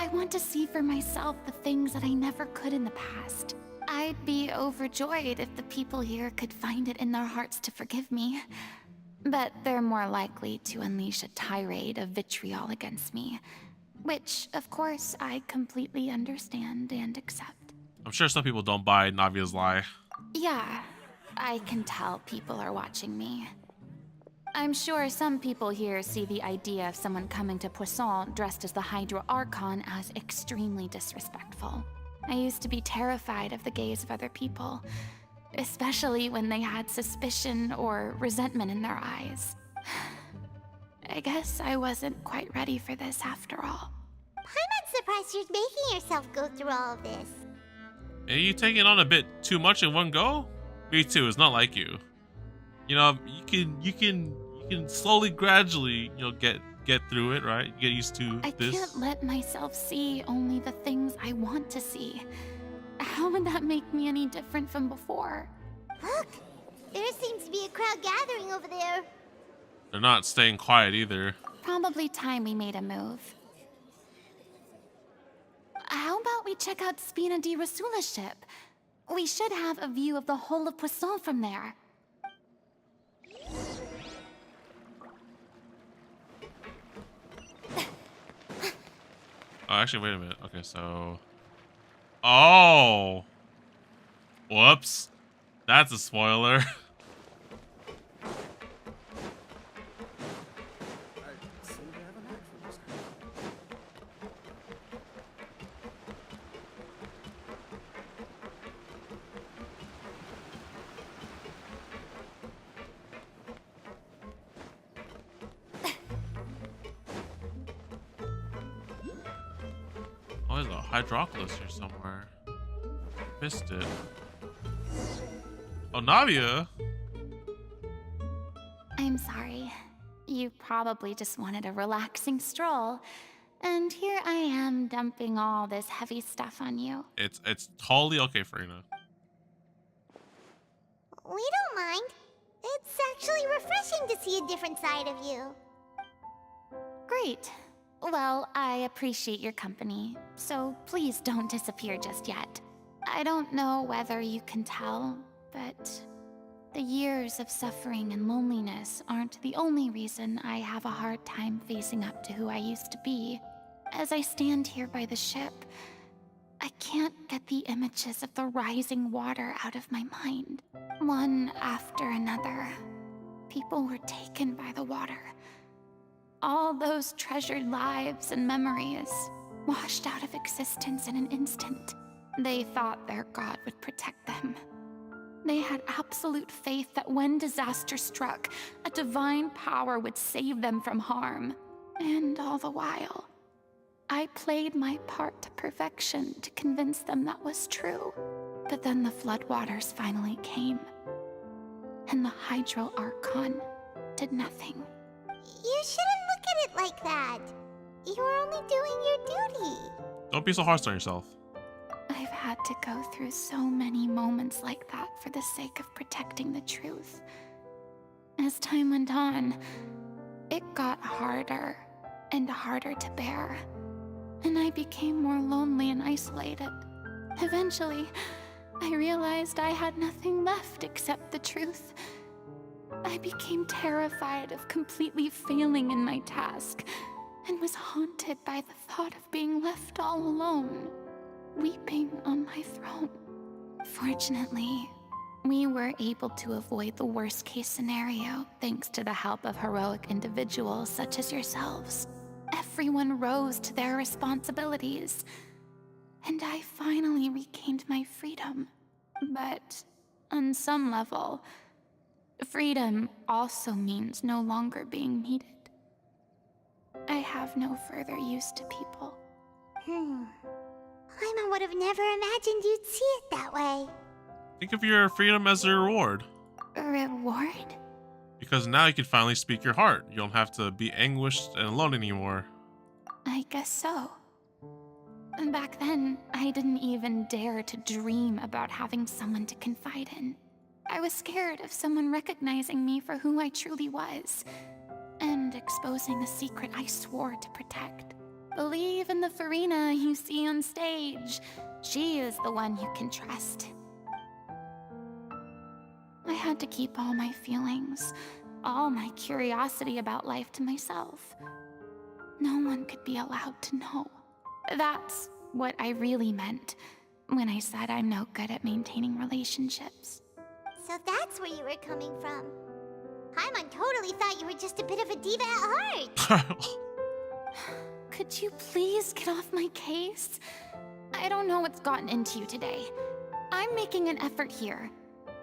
I want to see for myself the things that I never could in the past. I'd be overjoyed if the people here could find it in their hearts to forgive me. But they're more likely to unleash a tirade of vitriol against me. Which, of course, I completely understand and accept. I'm sure some people don't buy Navia's lie. Yeah, I can tell people are watching me. I'm sure some people here see the idea of someone coming to Poisson dressed as the Hydro Archon as extremely disrespectful. I used to be terrified of the gaze of other people, especially when they had suspicion or resentment in their eyes. I guess I wasn't quite ready for this after all. I'm not surprised you're making yourself go through all of this. Are you taking on a bit too much in one go? Me too. It's not like you. You know, you can slowly, gradually, you know, get through it, right? Get used to this. I can't let myself see only the things I want to see. How would that make me any different from before? Look, there seems to be a crowd gathering over there. They're not staying quiet either. Probably time we made a move. How about we check out Spina di Rasula's ship? We should have a view of the whole of Poisson from there. Oh, actually, wait a minute. Okay, so... Oh! Whoops. That's a spoiler. Oh, there's a Hydroculus here somewhere. Missed it. Oh, Navia! I'm sorry. You probably just wanted a relaxing stroll. And here I am dumping all this heavy stuff on you. It's totally okay, Furina. We don't mind. It's actually refreshing to see a different side of you. Great. Well, I appreciate your company, so please don't disappear just yet. I don't know whether you can tell, but the years of suffering and loneliness aren't the only reason I have a hard time facing up to who I used to be. As I stand here by the ship, I can't get the images of the rising water out of my mind. One after another, people were taken by the water. All those treasured lives and memories washed out of existence in an instant. They thought their god would protect them. They had absolute faith that when disaster struck, a divine power would save them from harm. And all the while, I played my part to perfection to convince them that was true. But then the floodwaters finally came, and the Hydro Archon did nothing. You shouldn't look at it like that. You were only doing your duty. Don't be so harsh on yourself. I've had to go through so many moments like that for the sake of protecting the truth. As time went on, it got harder and harder to bear, and I became more lonely and isolated. Eventually, I realized I had nothing left except the truth. I became terrified of completely failing in my task, and was haunted by the thought of being left all alone, weeping on my throne. Fortunately, we were able to avoid the worst-case scenario thanks to the help of heroic individuals such as yourselves. Everyone rose to their responsibilities, and I finally regained my freedom. But on some level, freedom also means no longer being needed. I have no further use to people. Paimon would have never imagined you'd see it that way. Think of your freedom as a reward. A reward? Because now you can finally speak your heart. You don't have to be anguished and alone anymore. I guess so. Back then, I didn't even dare to dream about having someone to confide in. I was scared of someone recognizing me for who I truly was, and exposing a secret I swore to protect. Believe in the Furina you see on stage. She is the one you can trust. I had to keep all my feelings, all my curiosity about life to myself. No one could be allowed to know. That's what I really meant when I said I'm no good at maintaining relationships. So that's where you were coming from. Paimon totally thought you were just a bit of a diva at heart. Could you please get off my case? I don't know what's gotten into you today. I'm making an effort here.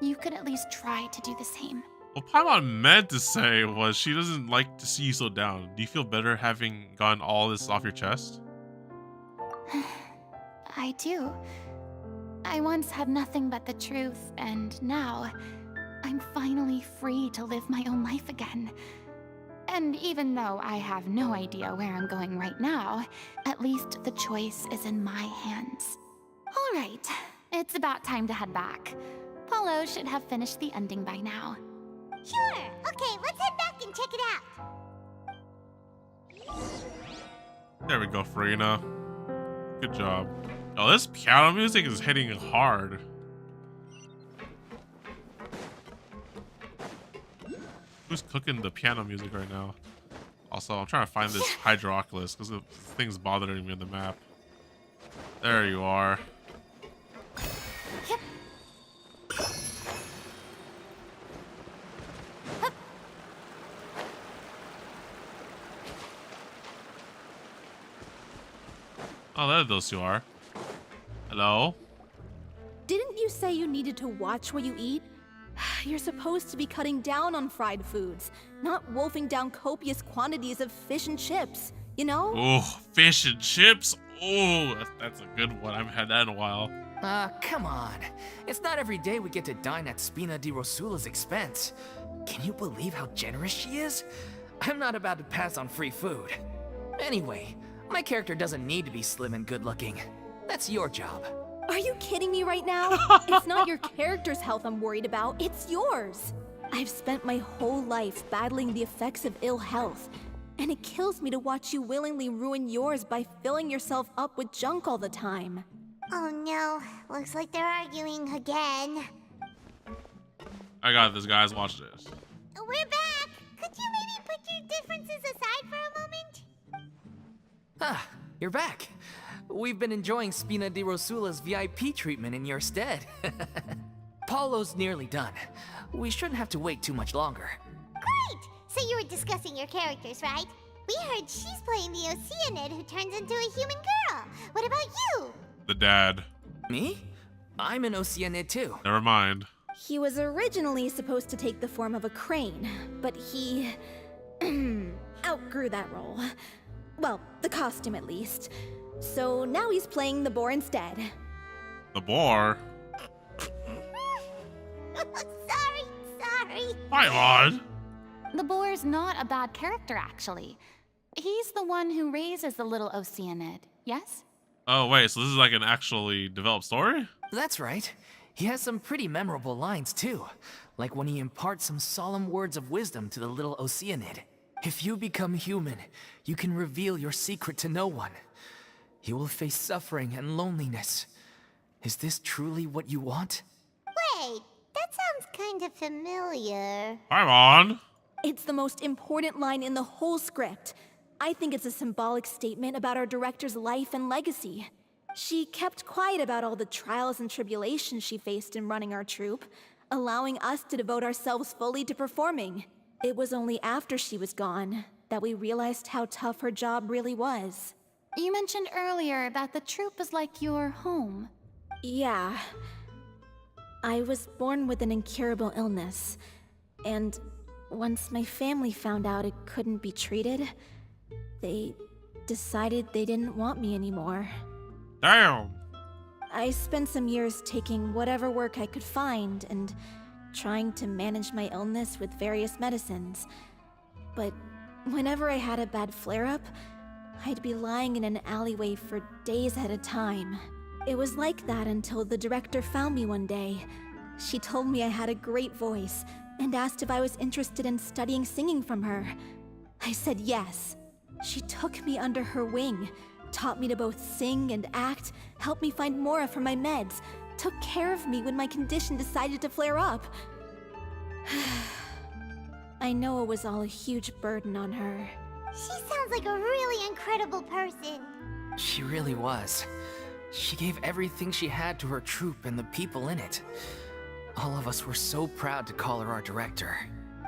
You could at least try to do the same. What Paimon meant to say was she doesn't like to see you so down. Do you feel better having gotten all this off your chest? I do. I once had nothing but the truth, and now I'm finally free to live my own life again. And even though I have no idea where I'm going right now, at least the choice is in my hands. All right, it's about time to head back. Paulo should have finished the ending by now. Sure. Okay, let's head back and check it out. There we go, Furina. Good job. Oh, this piano music is hitting hard. Who's cooking the piano music right now? Also, I'm trying to find this Hydroculus because the thing's bothering me on the map. There you are. Yep. Oh, there those two are. Hello? Didn't you say you needed to watch what you eat? You're supposed to be cutting down on fried foods, not wolfing down copious quantities of fish and chips, you know? Oh, fish and chips? Oh, that's a good one. I haven't had that in a while. Come on. It's not every day we get to dine at Spina di Rosula's expense. Can you believe how generous she is? I'm not about to pass on free food. Anyway, my character doesn't need to be slim and good looking. That's your job. Are you kidding me right now? It's not your character's health I'm worried about, it's yours. I've spent my whole life battling the effects of ill health, and it kills me to watch you willingly ruin yours by filling yourself up with junk all the time. Oh no, looks like they're arguing again. I got this, guys. Watch this. We're back! Could you maybe put your differences aside for a moment? Ah, you're back. We've been enjoying Spina di Rosula's VIP treatment in your stead. Paulo's nearly done. We shouldn't have to wait too much longer. Great! So you were discussing your characters, right? We heard she's playing the Oceanid who turns into a human girl. What about you? The dad. Me? I'm an Oceanid too. Never mind. He was originally supposed to take the form of a crane, but he outgrew that role. Well, the costume at least. So now he's playing the boar instead. The boar? Sorry. Paimon! The boar's not a bad character, actually. He's the one who raises the little Oceanid, yes? Oh, wait, so this is like an actually developed story? That's right. He has some pretty memorable lines too. Like when he imparts some solemn words of wisdom to the little Oceanid. If you become human, you can reveal your secret to no one. You will face suffering and loneliness. Is this truly what you want? Wait, that sounds kind of familiar. Paimon! It's the most important line in the whole script. I think it's a symbolic statement about our director's life and legacy. She kept quiet about all the trials and tribulations she faced in running our troupe, allowing us to devote ourselves fully to performing. It was only after she was gone that we realized how tough her job really was. You mentioned earlier that the troupe is like your home. Yeah. I was born with an incurable illness, and once my family found out it couldn't be treated, they decided they didn't want me anymore. Damn! I spent some years taking whatever work I could find and trying to manage my illness with various medicines. But whenever I had a bad flare-up, I'd be lying in an alleyway for days at a time. It was like that until the director found me one day. She told me I had a great voice and asked if I was interested in studying singing from her. I said yes. She took me under her wing, taught me to both sing and act, helped me find Mora for my meds, took care of me when my condition decided to flare up. I know it was all a huge burden on her. She sounds like a really incredible person. She really was. She gave everything she had to her troupe and the people in it. All of us were so proud to call her our director.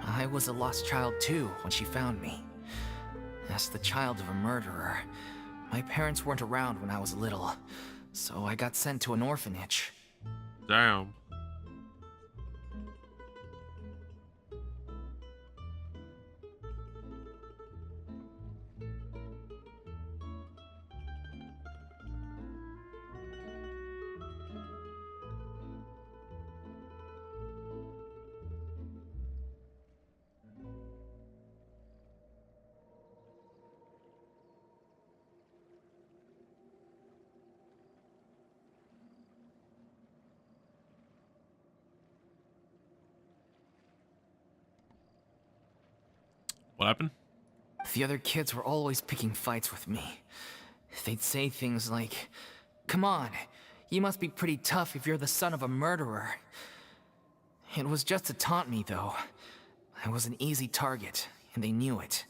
I was a lost child too when she found me. As the child of a murderer, my parents weren't around when I was little, so I got sent to an orphanage. Damn. What happened? The other kids were always picking fights with me. They'd say things like, "Come on, you must be pretty tough if you're the son of a murderer." It was just to taunt me, though. I was an easy target, and they knew it.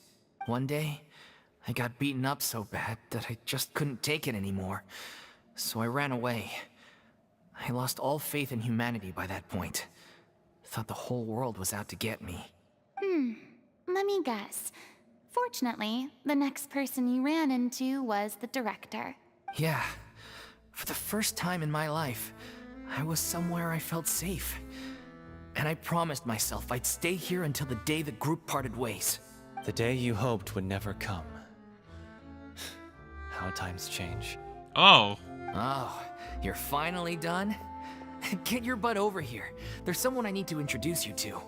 One day, I got beaten up so bad that I just couldn't take it anymore, so I ran away. I lost all faith in humanity by that point. Thought the whole world was out to get me. Let me guess. Fortunately, the next person you ran into was the director. Yeah. For the first time in my life, I was somewhere I felt safe. And I promised myself I'd stay here until the day the group parted ways. The day you hoped would never come. How times change. Oh. Oh, you're finally done? Get your butt over here. There's someone I need to introduce you to.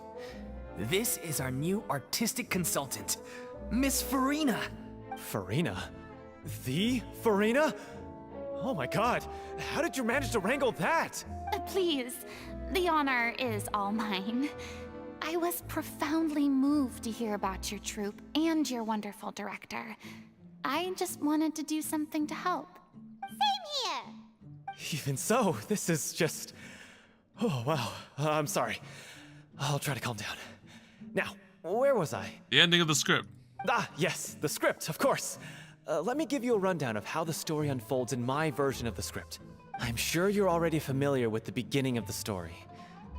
This is our new artistic consultant, Miss Furina. Furina? The Furina? Oh my god, how did you manage to wrangle that? Please, the honor is all mine. I was profoundly moved to hear about your troupe and your wonderful director. I just wanted to do something to help. Same here. Even so, this is just... Oh, wow. I'm sorry. I'll try to calm down. Now, where was I? The ending of the script. Ah, yes, the script, of course. Let me give you a rundown of how the story unfolds in my version of the script. I'm sure you're already familiar with the beginning of the story.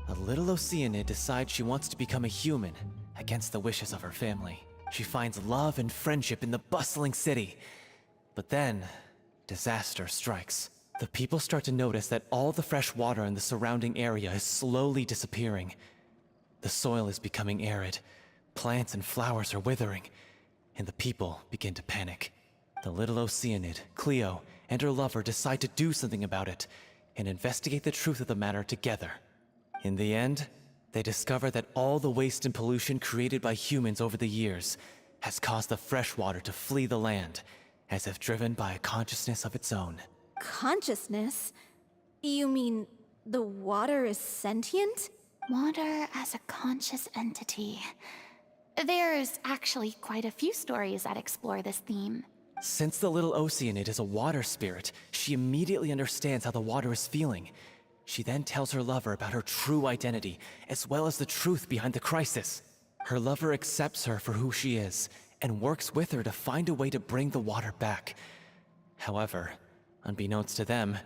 A little Oceanid decides she wants to become a human, against the wishes of her family. She finds love and friendship in the bustling city. But then, disaster strikes. The people start to notice that all the fresh water in the surrounding area is slowly disappearing. The soil is becoming arid, plants and flowers are withering, and the people begin to panic. The little Oceanid, Cleo, and her lover decide to do something about it, and investigate the truth of the matter together. In the end, they discover that all the waste and pollution created by humans over the years has caused the fresh water to flee the land, as if driven by a consciousness of its own. Consciousness? You mean the water is sentient? Water as a conscious entity. There's actually quite a few stories that explore this theme. Since the little Oceanid is a water spirit, she immediately understands how the water is feeling. She then tells her lover about her true identity, as well as the truth behind the crisis. Her lover accepts her for who she is, and works with her to find a way to bring the water back. However, unbeknownst to them,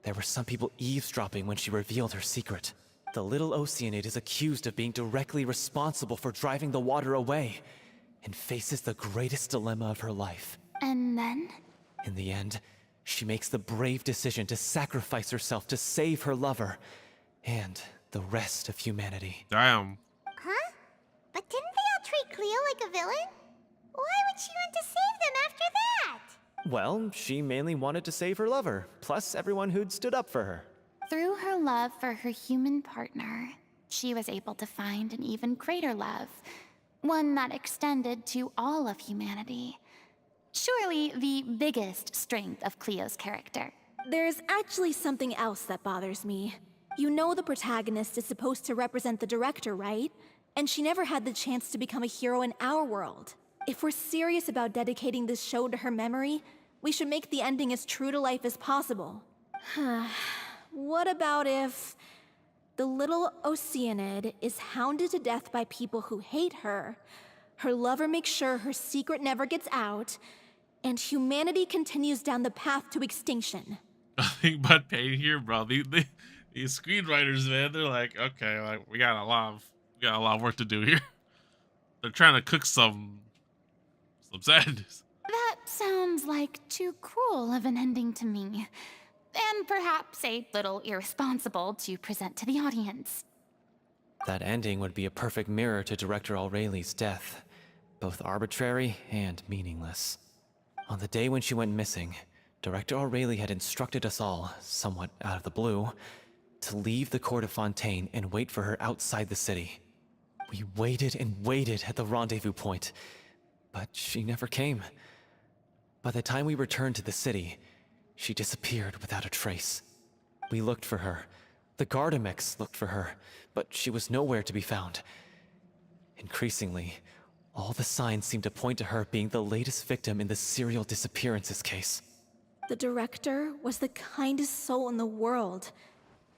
there were some people eavesdropping when she revealed her secret. The little Oceanid is accused of being directly responsible for driving the water away, and faces the greatest dilemma of her life. And then? In the end, she makes the brave decision to sacrifice herself to save her lover, and the rest of humanity. Damn. Huh? But didn't they all treat Cleo like a villain? Why would she want to save them after that? Well, she mainly wanted to save her lover, plus everyone who'd stood up for her. Through her love for her human partner, she was able to find an even greater love, one that extended to all of humanity. Surely the biggest strength of Cleo's character. There's actually something else that bothers me. You know the protagonist is supposed to represent the director, right? And she never had the chance to become a hero in our world. If we're serious about dedicating this show to her memory, we should make the ending as true to life as possible. What about if the little Oceanid is hounded to death by people who hate her, her lover makes sure her secret never gets out, and humanity continues down the path to extinction? Nothing but pain here, bro. These screenwriters, man, they're like, okay, like we got a lot of work to do here. They're trying to cook some sadness. That sounds like too cruel of an ending to me. And perhaps a little irresponsible to present to the audience. That ending would be a perfect mirror to Director Aureli's death, both arbitrary and meaningless. On the day when she went missing, Director Aureli had instructed us all, somewhat out of the blue, to leave the court of Fontaine and wait for her outside the city. We waited and waited at the rendezvous point, but she never came. By the time we returned to the city, she disappeared without a trace. We looked for her. The Gardamex looked for her, but she was nowhere to be found. Increasingly, all the signs seemed to point to her being the latest victim in the serial disappearances case. The director was the kindest soul in the world,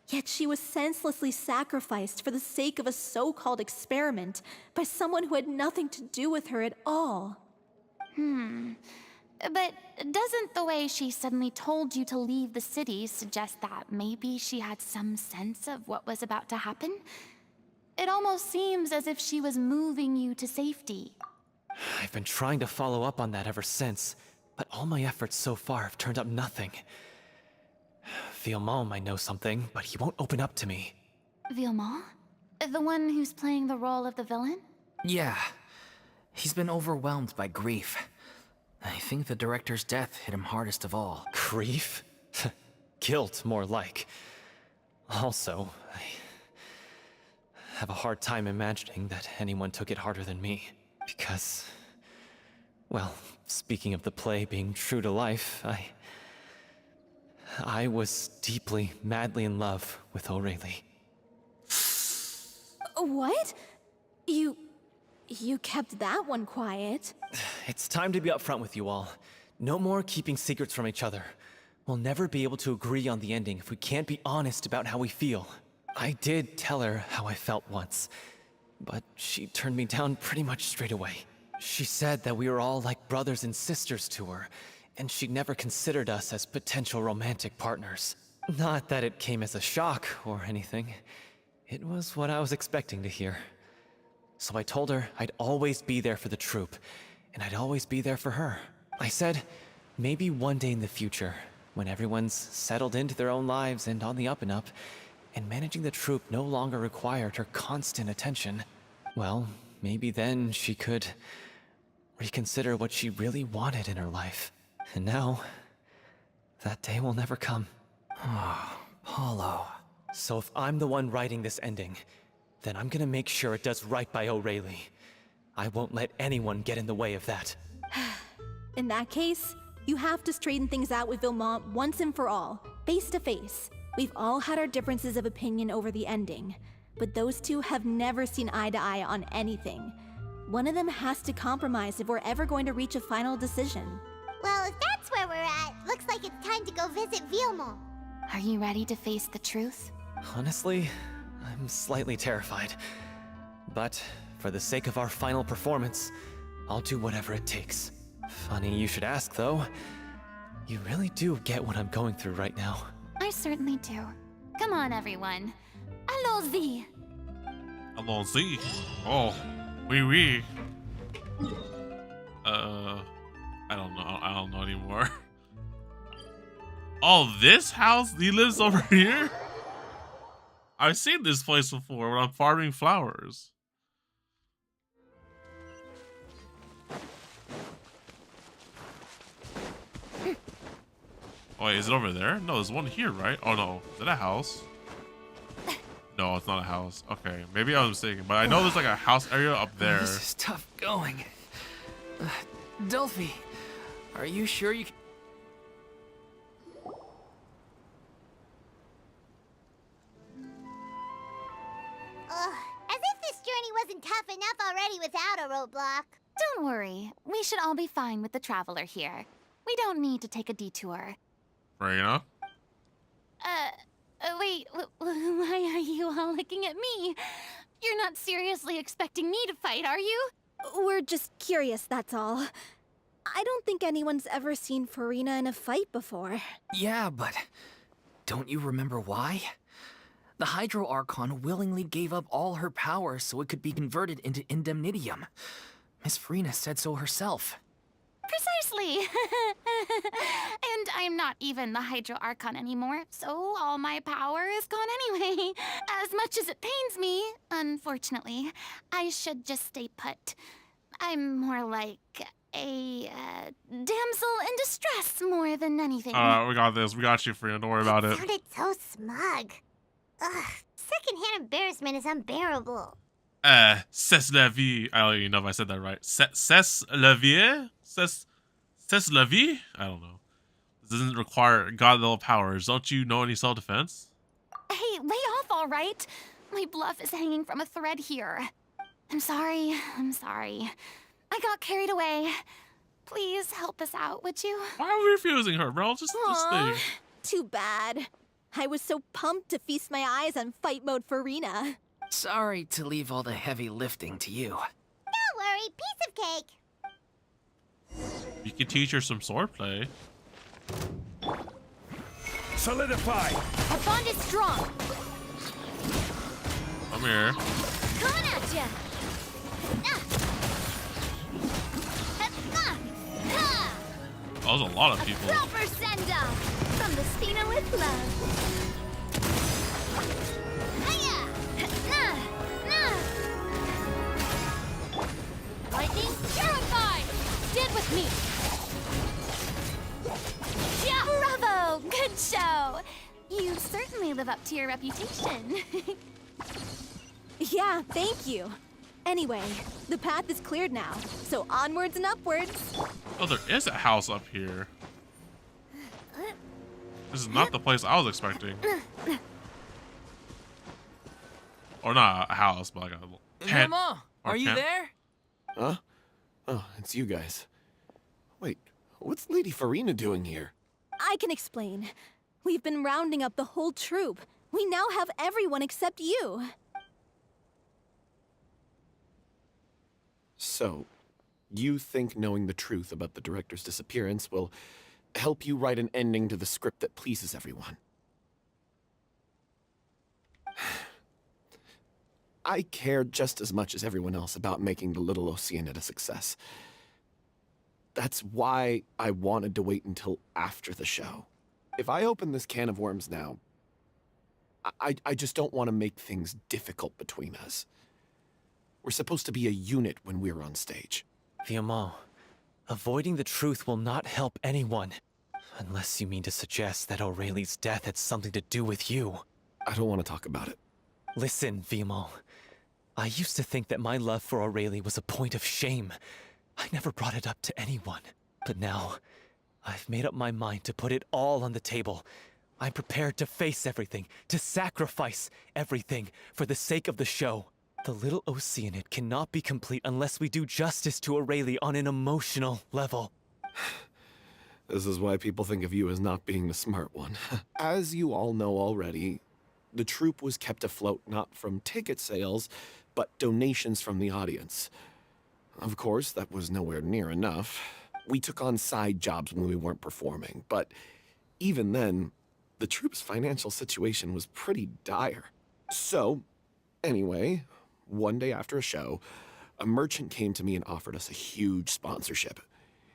yet she was senselessly sacrificed for the sake of a so-called experiment by someone who had nothing to do with her at all. But doesn't the way she suddenly told you to leave the city suggest that maybe she had some sense of what was about to happen? It almost seems as if she was moving you to safety. I've been trying to follow up on that ever since, but all my efforts so far have turned up nothing. Villemont might know something, but he won't open up to me. Villemont? The one who's playing the role of the villain? Yeah. He's been overwhelmed by grief. I think the director's death hit him hardest of all. Grief? Guilt, more like. Also, I have a hard time imagining that anyone took it harder than me. Because, well, speaking of the play being true to life, I was deeply, madly in love with Aureli. What? You kept that one quiet. It's time to be upfront with you all. No more keeping secrets from each other. We'll never be able to agree on the ending if we can't be honest about how we feel. I did tell her how I felt once, but she turned me down pretty much straight away. She said that we were all like brothers and sisters to her, and she never considered us as potential romantic partners. Not that it came as a shock or anything. It was what I was expecting to hear. So I told her I'd always be there for the troupe, and I'd always be there for her. I said, maybe one day in the future, when everyone's settled into their own lives and on the up and up, and managing the troupe no longer required her constant attention, well, maybe then she could reconsider what she really wanted in her life. And now, that day will never come. Paulo. So if I'm the one writing this ending, then I'm gonna make sure it does right by Aureli. I won't let anyone get in the way of that. In that case, you have to straighten things out with Villemont once and for all, face to face. We've all had our differences of opinion over the ending, but those two have never seen eye to eye on anything. One of them has to compromise if we're ever going to reach a final decision. Well, if that's where we're at, looks like it's time to go visit Villemont. Are you ready to face the truth? Honestly, I'm slightly terrified. But for the sake of our final performance, I'll do whatever it takes. Funny you should ask, though. You really do get what I'm going through right now. I certainly do. Come on, everyone. Allons-y! Allons-y. Oh, oui. I don't know anymore. Oh, this house? He lives over here? I've seen this place before when I'm farming flowers. Oh, wait, is it over there? No, there's one here, right? Oh no, is it a house? No, it's not a house. Okay, maybe I was mistaken, but I know there's like a house area up there. This is tough going. Delphi, are you sure you can... Ugh, as if this journey wasn't tough enough already without a roadblock. Don't worry. We should all be fine with the traveler here. We don't need to take a detour. Furina? Wait, why are you all looking at me? You're not seriously expecting me to fight, are you? We're just curious, that's all. I don't think anyone's ever seen Furina in a fight before. Yeah, but don't you remember why? The Hydro Archon willingly gave up all her power so it could be converted into indemnitium. Miss Furina said so herself. Precisely. And I'm not even the Hydro Archon anymore, so all my power is gone anyway. As much as it pains me, unfortunately, I should just stay put. I'm more like a damsel in distress more than anything. We got this. We got you, Furina. Don't worry about it. Sounded so smug. Ugh, secondhand embarrassment is unbearable. C'est la vie. I don't even know if I said that right. C'est la vie? C'est la vie? I don't know. This doesn't require god-level powers. Don't you know any self-defense? Hey, lay off, all right? My bluff is hanging from a thread here. I'm sorry. I got carried away. Please help us out, would you? Why are we refusing her, bro? Just Aw, think. too bad. I was so pumped to feast my eyes on fight mode Furina. Sorry to leave all the heavy lifting to you. Don't worry, piece of cake. You can teach her some swordplay. Solidify! Our bond is strong. Come here. Coming at ya. Oh, there's a lot of people. Proper send-off from the Spina with love. Hiya! Lightning purified! Stand with me! Yeah! Bravo! Good show! You certainly live up to your reputation. Yeah, thank you. Anyway, the path is cleared now, so onwards and upwards. Oh, there is a house up here. This is not the place I was expecting. Or not a house, but like a tent. Grandma, or are you camp. there? Huh? Oh, it's you guys. Wait, what's Lady Furina doing here? I can explain. We've been rounding up the whole troop. We now have everyone except you. So, you think knowing the truth about the director's disappearance will help you write an ending to the script that pleases everyone? I care just as much as everyone else about making the little Oceanid a success. That's why I wanted to wait until after the show. If I open this can of worms now, I just don't want to make things difficult between us. We're supposed to be a unit when we're on stage. Viamant, avoiding the truth will not help anyone. Unless you mean to suggest that Aurelie's death had something to do with you. I don't want to talk about it. Listen, Viamant. I used to think that my love for Aurelie was a point of shame. I never brought it up to anyone. But now, I've made up my mind to put it all on the table. I'm prepared to face everything, to sacrifice everything for the sake of the show. The little Oceanid cannot be complete unless we do justice to Aurelie on an emotional level. This is why people think of you as not being the smart one. As you all know already, the troupe was kept afloat not from ticket sales, but donations from the audience. Of course, that was nowhere near enough. We took on side jobs when we weren't performing, but even then, the troupe's financial situation was pretty dire. So, anyway, one day after a show, a merchant came to me and offered us a huge sponsorship.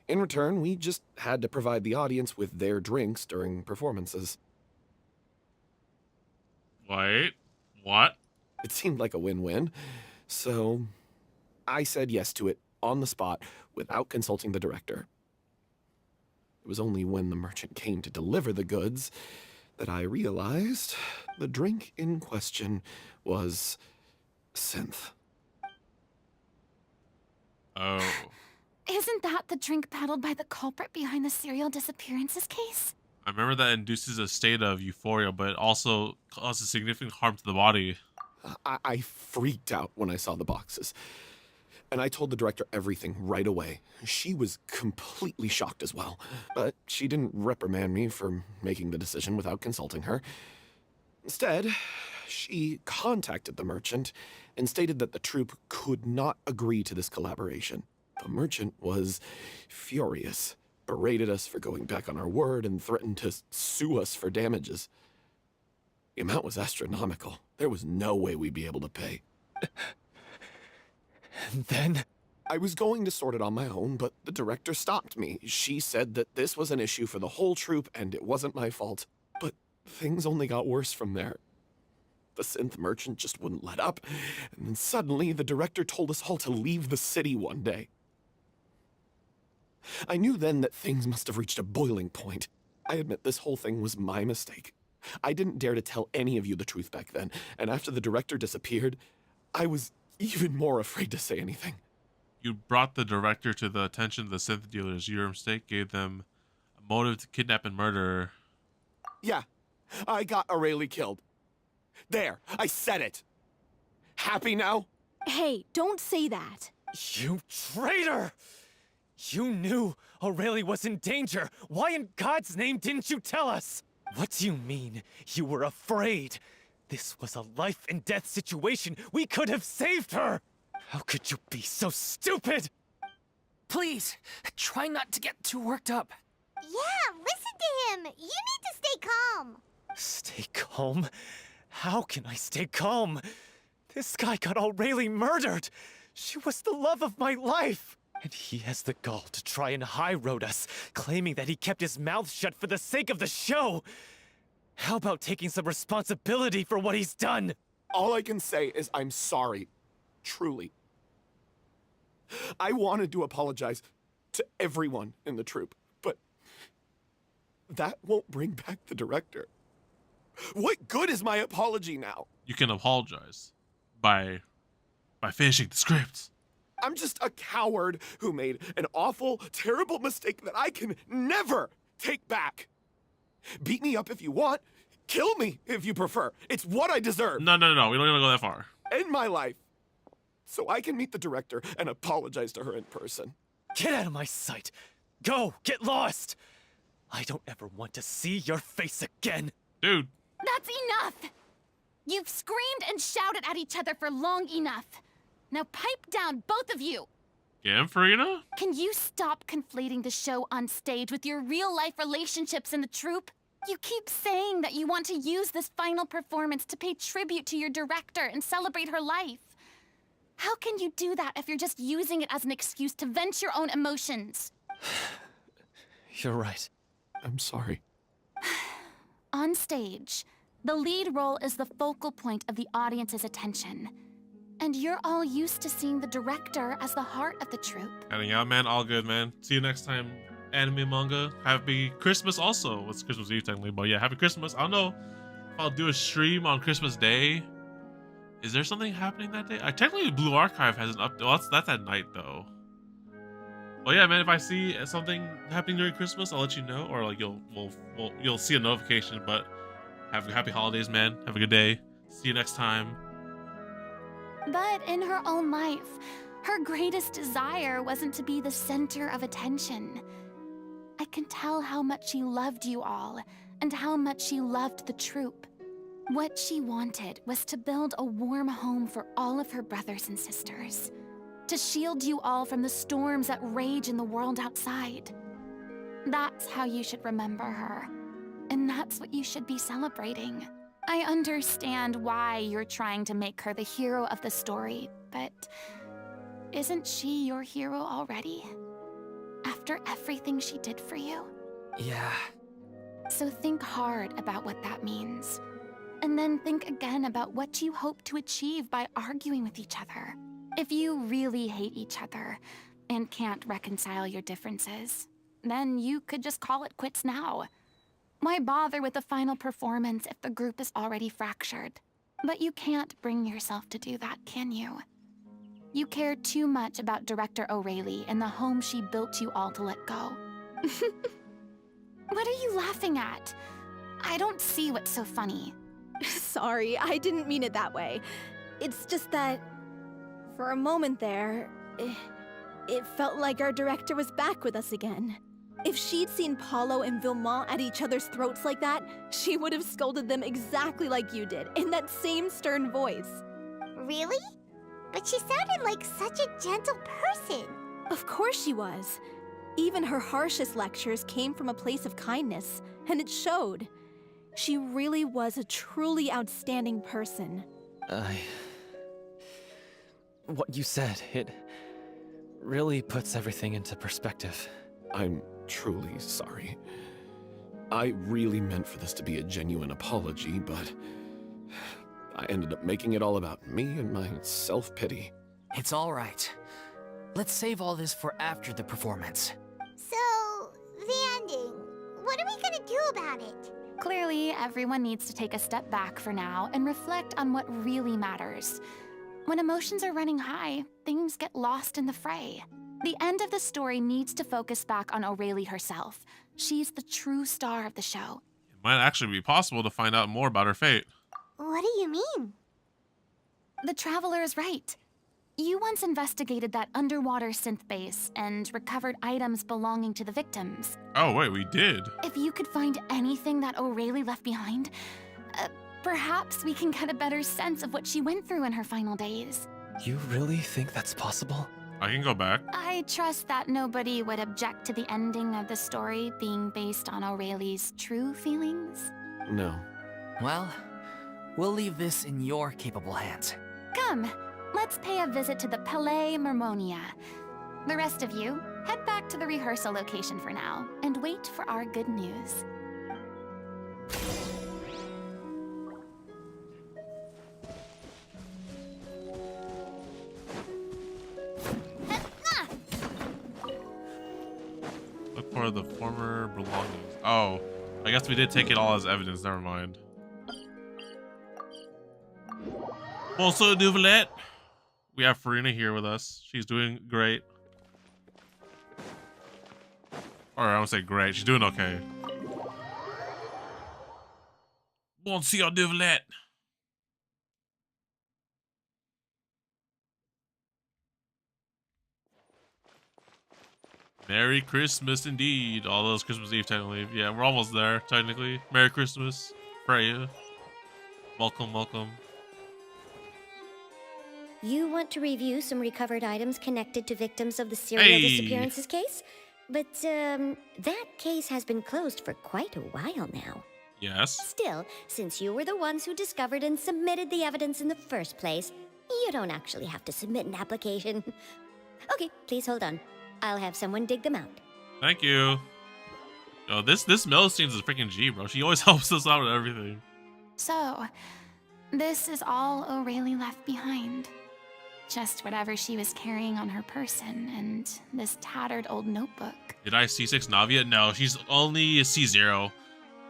In return, we just had to provide the audience with their drinks during performances. Wait, what? It seemed like a win-win, so I said yes to it on the spot without consulting the director. It was only when the merchant came to deliver the goods that I realized the drink in question was synth. Oh. Isn't that the drink paddled by the culprit behind the serial disappearances case? I remember that induces a state of euphoria, but it also causes significant harm to the body. I freaked out when I saw the boxes. And I told the director everything right away. She was completely shocked as well. But she didn't reprimand me for making the decision without consulting her. Instead, she contacted the merchant and stated that the troupe could not agree to this collaboration. The merchant was furious, berated us for going back on our word, and threatened to sue us for damages. The amount was astronomical. There was no way we'd be able to pay. And then? I was going to sort it on my own, but the director stopped me. She said that this was an issue for the whole troupe and it wasn't my fault. But things only got worse from there. The synth merchant just wouldn't let up, and then suddenly the director told us all to leave the city one day. I knew then that things must have reached a boiling point. I admit this whole thing was my mistake. I didn't dare to tell any of you the truth back then, and after the director disappeared, I was even more afraid to say anything. You brought the director to the attention of the synth dealers. Your mistake gave them a motive to kidnap and murder. Yeah, I got Aurelie killed. There, I said it. Happy now? Hey, don't say that. You traitor! You knew Aurelie was in danger. Why in God's name didn't you tell us? What do you mean, you were afraid? This was a life and death situation. We could have saved her! How could you be so stupid? Please, try not to get too worked up. Yeah, listen to him. You need to stay calm. Stay calm? How can I stay calm? This guy got Aurelie murdered. She was the love of my life. And he has the gall to try and high-road us, claiming that he kept his mouth shut for the sake of the show. How about taking some responsibility for what he's done? All I can say is I'm sorry. Truly. I wanted to apologize to everyone in the troupe, but that won't bring back the director. What good is my apology now? You can apologize by finishing the script. I'm just a coward who made an awful, terrible mistake that I can never take back. Beat me up if you want. Kill me if you prefer. It's what I deserve. No. We don't even go that far. End my life. So I can meet the director and apologize to her in person. Get out of my sight. Go, get lost. I don't ever want to see your face again. Dude. That's enough! You've screamed and shouted at each other for long enough. Now pipe down, both of you! Yeah, Furina? Can you stop conflating the show on stage with your real-life relationships in the troupe? You keep saying that you want to use this final performance to pay tribute to your director and celebrate her life. How can you do that if you're just using it as an excuse to vent your own emotions? You're right. I'm sorry. On stage, the lead role is the focal point of the audience's attention. And you're all used to seeing the director as the heart of the troupe. Heading out, man. All good, man. See you next time. Anime manga. Happy Christmas also. It's Christmas Eve technically, but yeah, happy Christmas. I don't know if I'll do a stream on Christmas Day. Is there something happening that day? Technically, Blue Archive has an update. Well, that's at night though. Well, yeah, man. If I see something happening during Christmas, I'll let you know, or like you'll see a notification. But have happy holidays, man. Have a good day. See you next time. But in her own life, her greatest desire wasn't to be the center of attention. I can tell how much she loved you all, and how much she loved the troupe. What she wanted was to build a warm home for all of her brothers and sisters. To shield you all from the storms that rage in the world outside. That's how you should remember her. And that's what you should be celebrating. I understand why you're trying to make her the hero of the story, but isn't she your hero already? After everything she did for you? Yeah. So think hard about what that means. And then think again about what you hope to achieve by arguing with each other. If you really hate each other and can't reconcile your differences, then you could just call it quits now. Why bother with the final performance if the group is already fractured? But you can't bring yourself to do that, can you? You care too much about Director O'Reilly and the home she built you all to let go. What are you laughing at? I don't see what's so funny. Sorry, I didn't mean it that way. It's just that, for a moment there, it felt like our director was back with us again. If she'd seen Paulo and Vilmont at each other's throats like that, she would have scolded them exactly like you did, in that same stern voice. Really? But she sounded like such a gentle person. Of course she was. Even her harshest lectures came from a place of kindness, and it showed. She really was a truly outstanding person. What you said, it really puts everything into perspective. I'm truly sorry. I really meant for this to be a genuine apology, but I ended up making it all about me and my self-pity. It's all right. Let's save all this for after the performance. So, the ending. What are we gonna do about it? Clearly, everyone needs to take a step back for now and reflect on what really matters. When emotions are running high, things get lost in the fray. The end of the story needs to focus back on O'Reilly herself. She's the true star of the show. It might actually be possible to find out more about her fate. What do you mean? The Traveler is right. You once investigated that underwater synth base and recovered items belonging to the victims. Oh, wait, we did. If you could find anything that O'Reilly left behind, perhaps we can get a better sense of what she went through in her final days. You really think that's possible? I can go back. I trust that nobody would object to the ending of the story being based on O'Reilly's true feelings. No. Well, we'll leave this in your capable hands. Come, let's pay a visit to the Palais Mermonia. The rest of you, head back to the rehearsal location for now, and wait for our good news. Look for the former belongings. Oh, I guess we did take it all as evidence. Never mind. Also, Duvelet, we have Furina here with us. She's doing great. Or I don't say great. She's doing okay. Monsieur Duvelet. Merry Christmas indeed. All those Christmas Eve technically. Yeah, we're almost there technically. Merry Christmas, Freya. Welcome, welcome. You want to review some recovered items connected to victims of the serial disappearances case? But, that case has been closed for quite a while now. Yes. Still, since you were the ones who discovered and submitted the evidence in the first place, you don't actually have to submit an application. Okay, please hold on. I'll have someone dig them out. Thank you. Yo, this Milestein's is freaking G, bro. She always helps us out with everything. So, this is all O'Reilly left behind. Just whatever she was carrying on her person and this tattered old notebook. Did I C6 Navia? No, she's only a C0.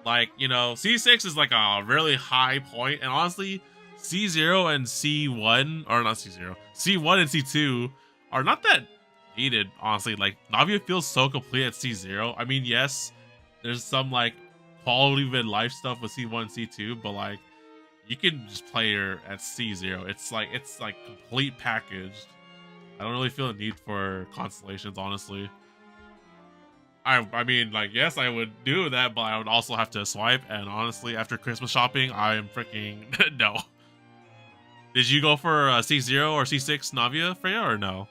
Like, you know, C6 is like a really high point, and honestly, C0 and C1, or not C0, C1 and C2 are not that needed, honestly. Like, Navia feels so complete at C0. I mean, yes, there's some like quality of life stuff with C1 and C2, but like, you can just play her at C0. It's like complete packaged. I don't really feel a need for constellations, honestly. I mean, like, yes, I would do that, but I would also have to swipe, and honestly, after Christmas shopping, I am freaking no. Did you go for C0 or C6 Navia, Freya, or no?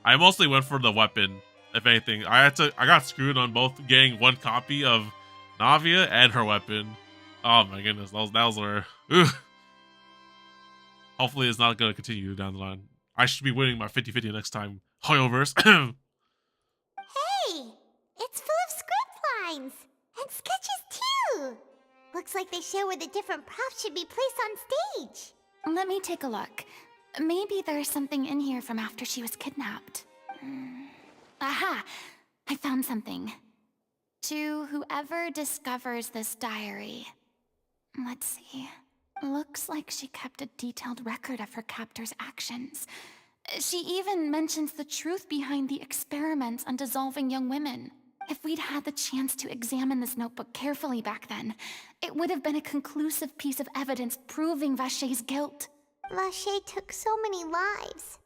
I mostly went for the weapon, if anything. I got screwed on both getting one copy of Navia and her weapon. Oh my goodness, that was where. Hopefully it's not going to continue down the line. I should be winning my 50-50 next time. Hoyoverse. Hey! It's full of script lines! And sketches too! Looks like they show where the different props should be placed on stage. Let me take a look. Maybe there's something in here from after she was kidnapped. Aha! I found something. To whoever discovers this diary. Let's see. Looks like she kept a detailed record of her captor's actions. She even mentions the truth behind the experiments on dissolving young women. If we'd had the chance to examine this notebook carefully back then, it would have been a conclusive piece of evidence proving Vacher's guilt. Vacher took so many lives.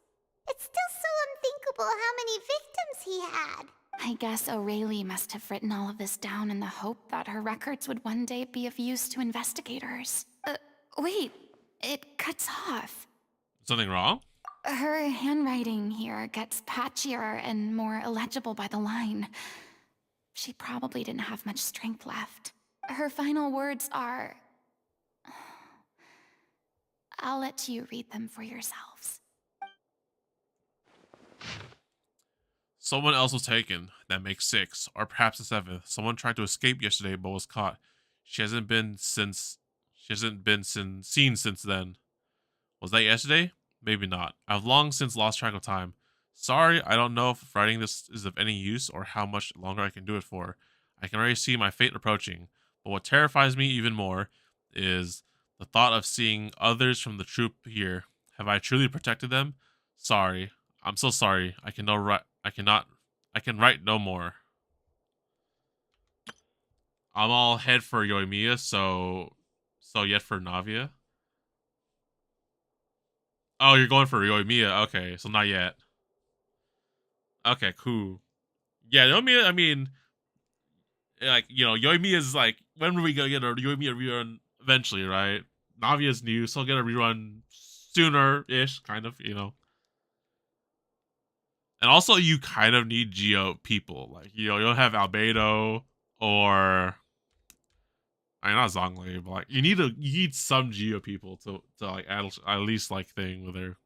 It's still so unthinkable how many victims he had. I guess Aurelie must have written all of this down in the hope that her records would one day be of use to investigators. Wait, it cuts off. Something wrong? Her handwriting here gets patchier and more illegible by the line. She probably didn't have much strength left. Her final words are... I'll let you read them for yourselves. Someone else was taken. That makes 6, or perhaps the 7th. Someone tried to escape yesterday but was caught. She hasn't been seen since then. Was that yesterday? Maybe not. I've long since lost track of time. Sorry, I don't know if writing this is of any use or how much longer I can do it for. I can already see my fate approaching. But what terrifies me even more is the thought of seeing others from the troop here. Have I truly protected them? Sorry. I'm so sorry. I can write no more. I'm all head for Yoimiya, so yet for Navia. Oh, you're going for Yoimiya. Okay, so not yet. Okay, cool. Yeah, Yoimiya, I mean, like, you know, Yoimiya is like, when are we gonna get a Yoimiya rerun eventually, right? Navia's new, so I'll get a rerun sooner-ish, kind of, you know. And also, you kind of need Geo people. Like, you know, you don't have Albedo or... I mean, not Zhongli, but like, you need some Geo people to like, at least, like, thing with her.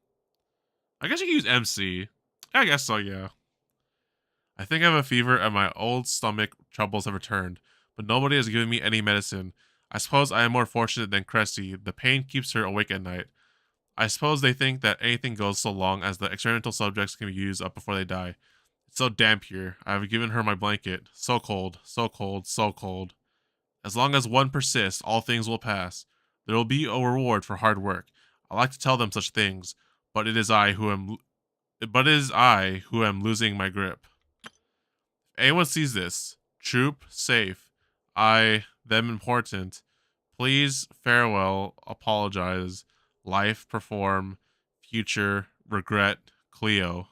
I guess you can use MC. I guess so, yeah. I think I have a fever and my old stomach troubles have returned, but nobody has given me any medicine. I suppose I am more fortunate than Cressy. The pain keeps her awake at night. I suppose they think that anything goes so long as the experimental subjects can be used up before they die. It's so damp here. I have given her my blanket. So cold, so cold, so cold. As long as one persists, all things will pass. There will be a reward for hard work. I like to tell them such things, but it is I who am losing my grip. If anyone sees this, troop, safe, I, them important, please, farewell, apologize, life, perform, future, regret, Cleo.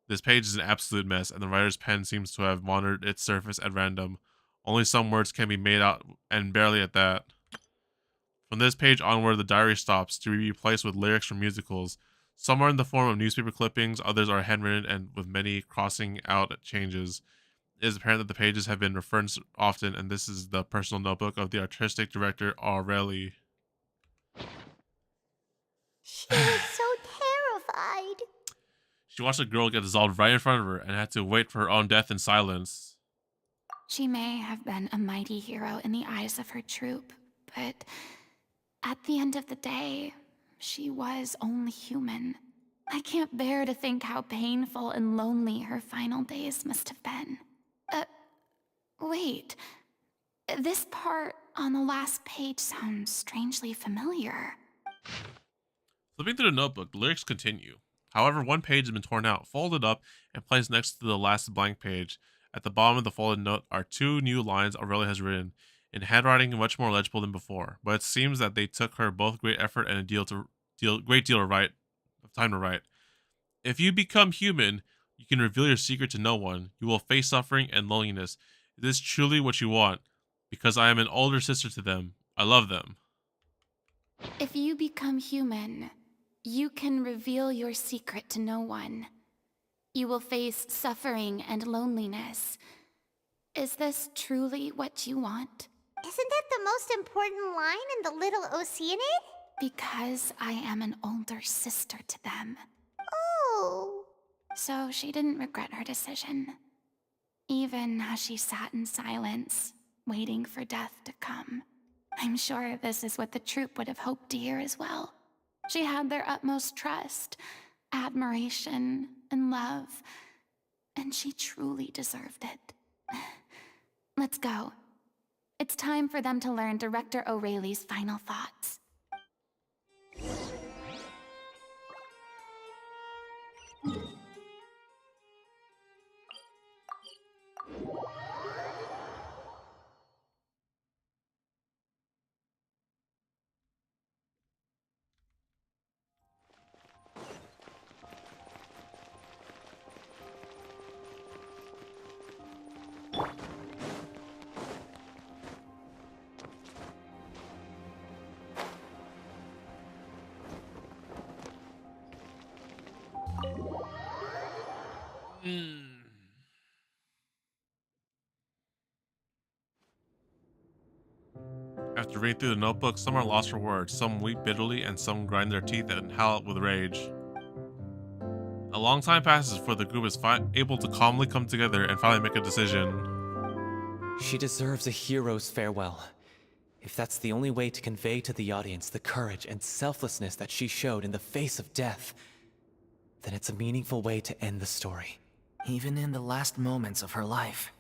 This page is an absolute mess, and the writer's pen seems to have wandered its surface at random. Only some words can be made out, and barely at that. From this page onward, the diary stops, to be replaced with lyrics from musicals. Some are in the form of newspaper clippings, others are handwritten, and with many crossing out changes. It is apparent that the pages have been referenced often, and this is the personal notebook of the artistic director, Aurelie. She was so terrified. She watched a girl get dissolved right in front of her, and had to wait for her own death in silence. She may have been a mighty hero in the eyes of her troop, but at the end of the day, she was only human. I can't bear to think how painful and lonely her final days must have been. Wait. This part on the last page sounds strangely familiar. Flipping through the notebook, the lyrics continue. However, one page has been torn out, folded up, and placed next to the last blank page. At the bottom of the folded note are 2 new lines Aurelia has written, in handwriting much more legible than before, but it seems that they took her both great effort and great deal of time to write. If you become human, you can reveal your secret to no one. You will face suffering and loneliness. Is this truly what you want? Because I am an older sister to them. I love them. If you become human, you can reveal your secret to no one. You will face suffering and loneliness. Is this truly what you want? Isn't that the most important line in the little Oceanid? Because I am an older sister to them. Oh. So she didn't regret her decision. Even as she sat in silence, waiting for death to come. I'm sure this is what the troop would have hoped to hear as well. She had their utmost trust, admiration, and love. and she truly deserved it. Let's go. It's time for them to learn Director O'Reilly's final thoughts. After reading through the notebook, some are lost for words, some weep bitterly, and some grind their teeth and howl with rage. A long time passes before the group is able to calmly come together and finally make a decision. She deserves a hero's farewell. If that's the only way to convey to the audience the courage and selflessness that she showed in the face of death, then it's a meaningful way to end the story. Even in the last moments of her life,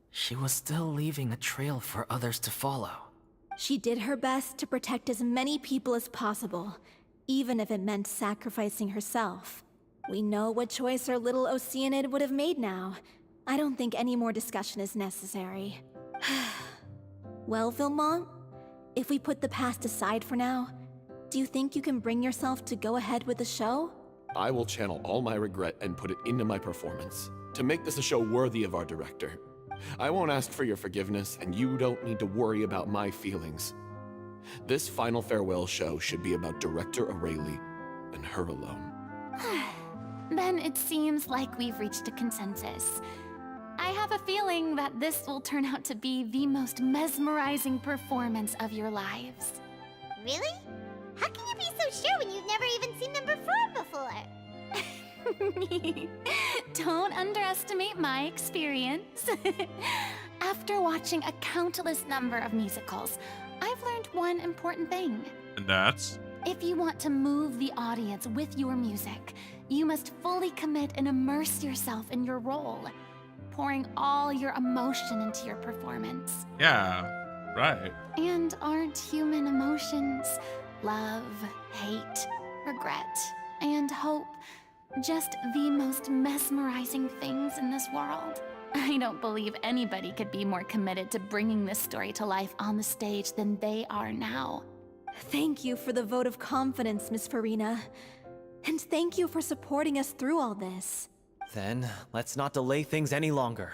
she was still leaving a trail for others to follow. She did her best to protect as many people as possible, even if it meant sacrificing herself. We know what choice our little Oceanid would have made now. I don't think any more discussion is necessary. Well, Vilmont, if we put the past aside for now, do you think you can bring yourself to go ahead with the show? I will channel all my regret and put it into my performance, to make this a show worthy of our director. I won't ask for your forgiveness, and you don't need to worry about my feelings. This final farewell show should be about Director O'Reilly and her alone. Then it seems like we've reached a consensus. I have a feeling that this will turn out to be the most mesmerizing performance of your lives. Really? How can you be so sure when you've never even seen them perform before? Don't underestimate my experience. After watching a countless number of musicals, I've learned one important thing. And that's? If you want to move the audience with your music, you must fully commit and immerse yourself in your role, pouring all your emotion into your performance. Yeah, right. And aren't human emotions love, hate, regret, and hope just the most mesmerizing things in this world? I don't believe anybody could be more committed to bringing this story to life on the stage than they are now. Thank you for the vote of confidence, Miss Furina. And thank you for supporting us through all this. Then, let's not delay things any longer.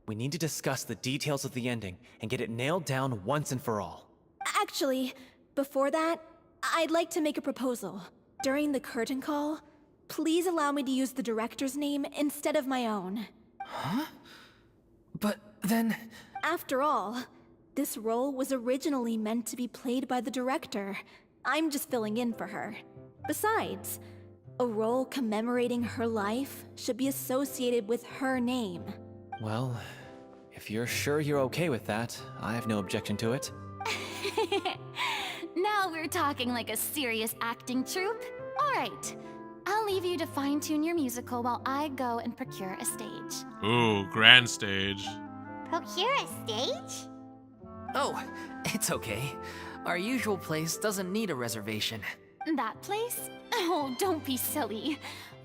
We need to discuss the details of the ending and get it nailed down once and for all. Actually, before that, I'd like to make a proposal. During the curtain call, please allow me to use the director's name instead of my own. Huh? But then... After all, this role was originally meant to be played by the director. I'm just filling in for her. Besides, a role commemorating her life should be associated with her name. Well, if you're sure you're okay with that, I have no objection to it. Now we're talking like a serious acting troupe. All right, I'll leave you to fine-tune your musical while I go and procure a stage. Ooh, grand stage. Procure a stage? Oh, it's okay. Our usual place doesn't need a reservation. That place? Oh, don't be silly.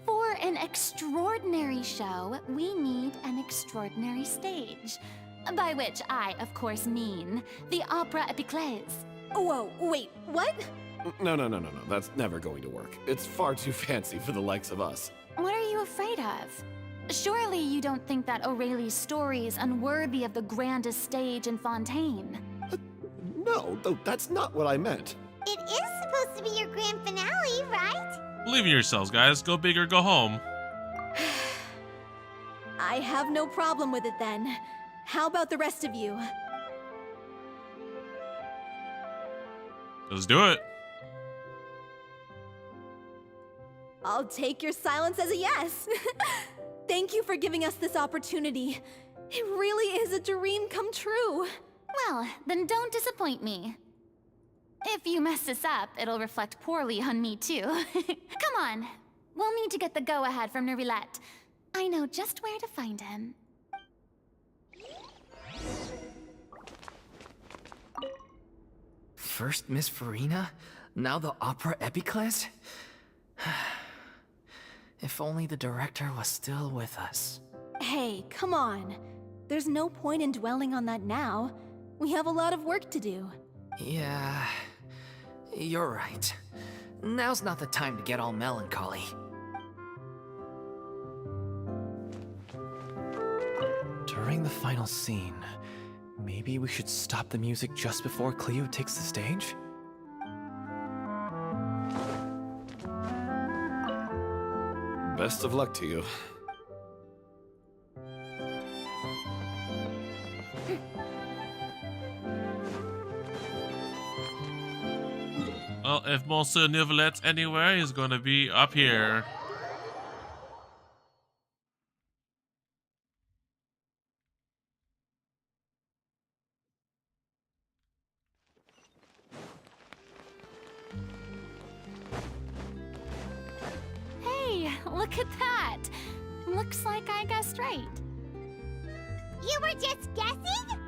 For an extraordinary show, we need an extraordinary stage. By which I, of course, mean the Opera Epiclese. Whoa, wait, what? No. That's never going to work. It's far too fancy for the likes of us. What are you afraid of? Surely you don't think that O'Reilly's story is unworthy of the grandest stage in Fontaine. No, that's not what I meant. It is supposed to be your grand finale, right? Believe in yourselves, guys. Go big or go home. I have no problem with it then. How about the rest of you? Let's do it. I'll take your silence as a yes. Thank you for giving us this opportunity. It really is a dream come true. Well, then don't disappoint me. If you mess this up, it'll reflect poorly on me too. Come on, we'll need to get the go-ahead from Nervilette. I know just where to find him. First Miss Furina, now the opera epiclese? If only the director was still with us. Hey, come on. There's no point in dwelling on that now. We have a lot of work to do. Yeah, you're right. Now's not the time to get all melancholy. During the final scene, maybe we should stop the music just before Cleo takes the stage? Best of luck to you. Well, if Monsieur Neuvlet's anywhere, he's gonna be up here. Hey, look at that! Looks like I guessed right. You were just guessing?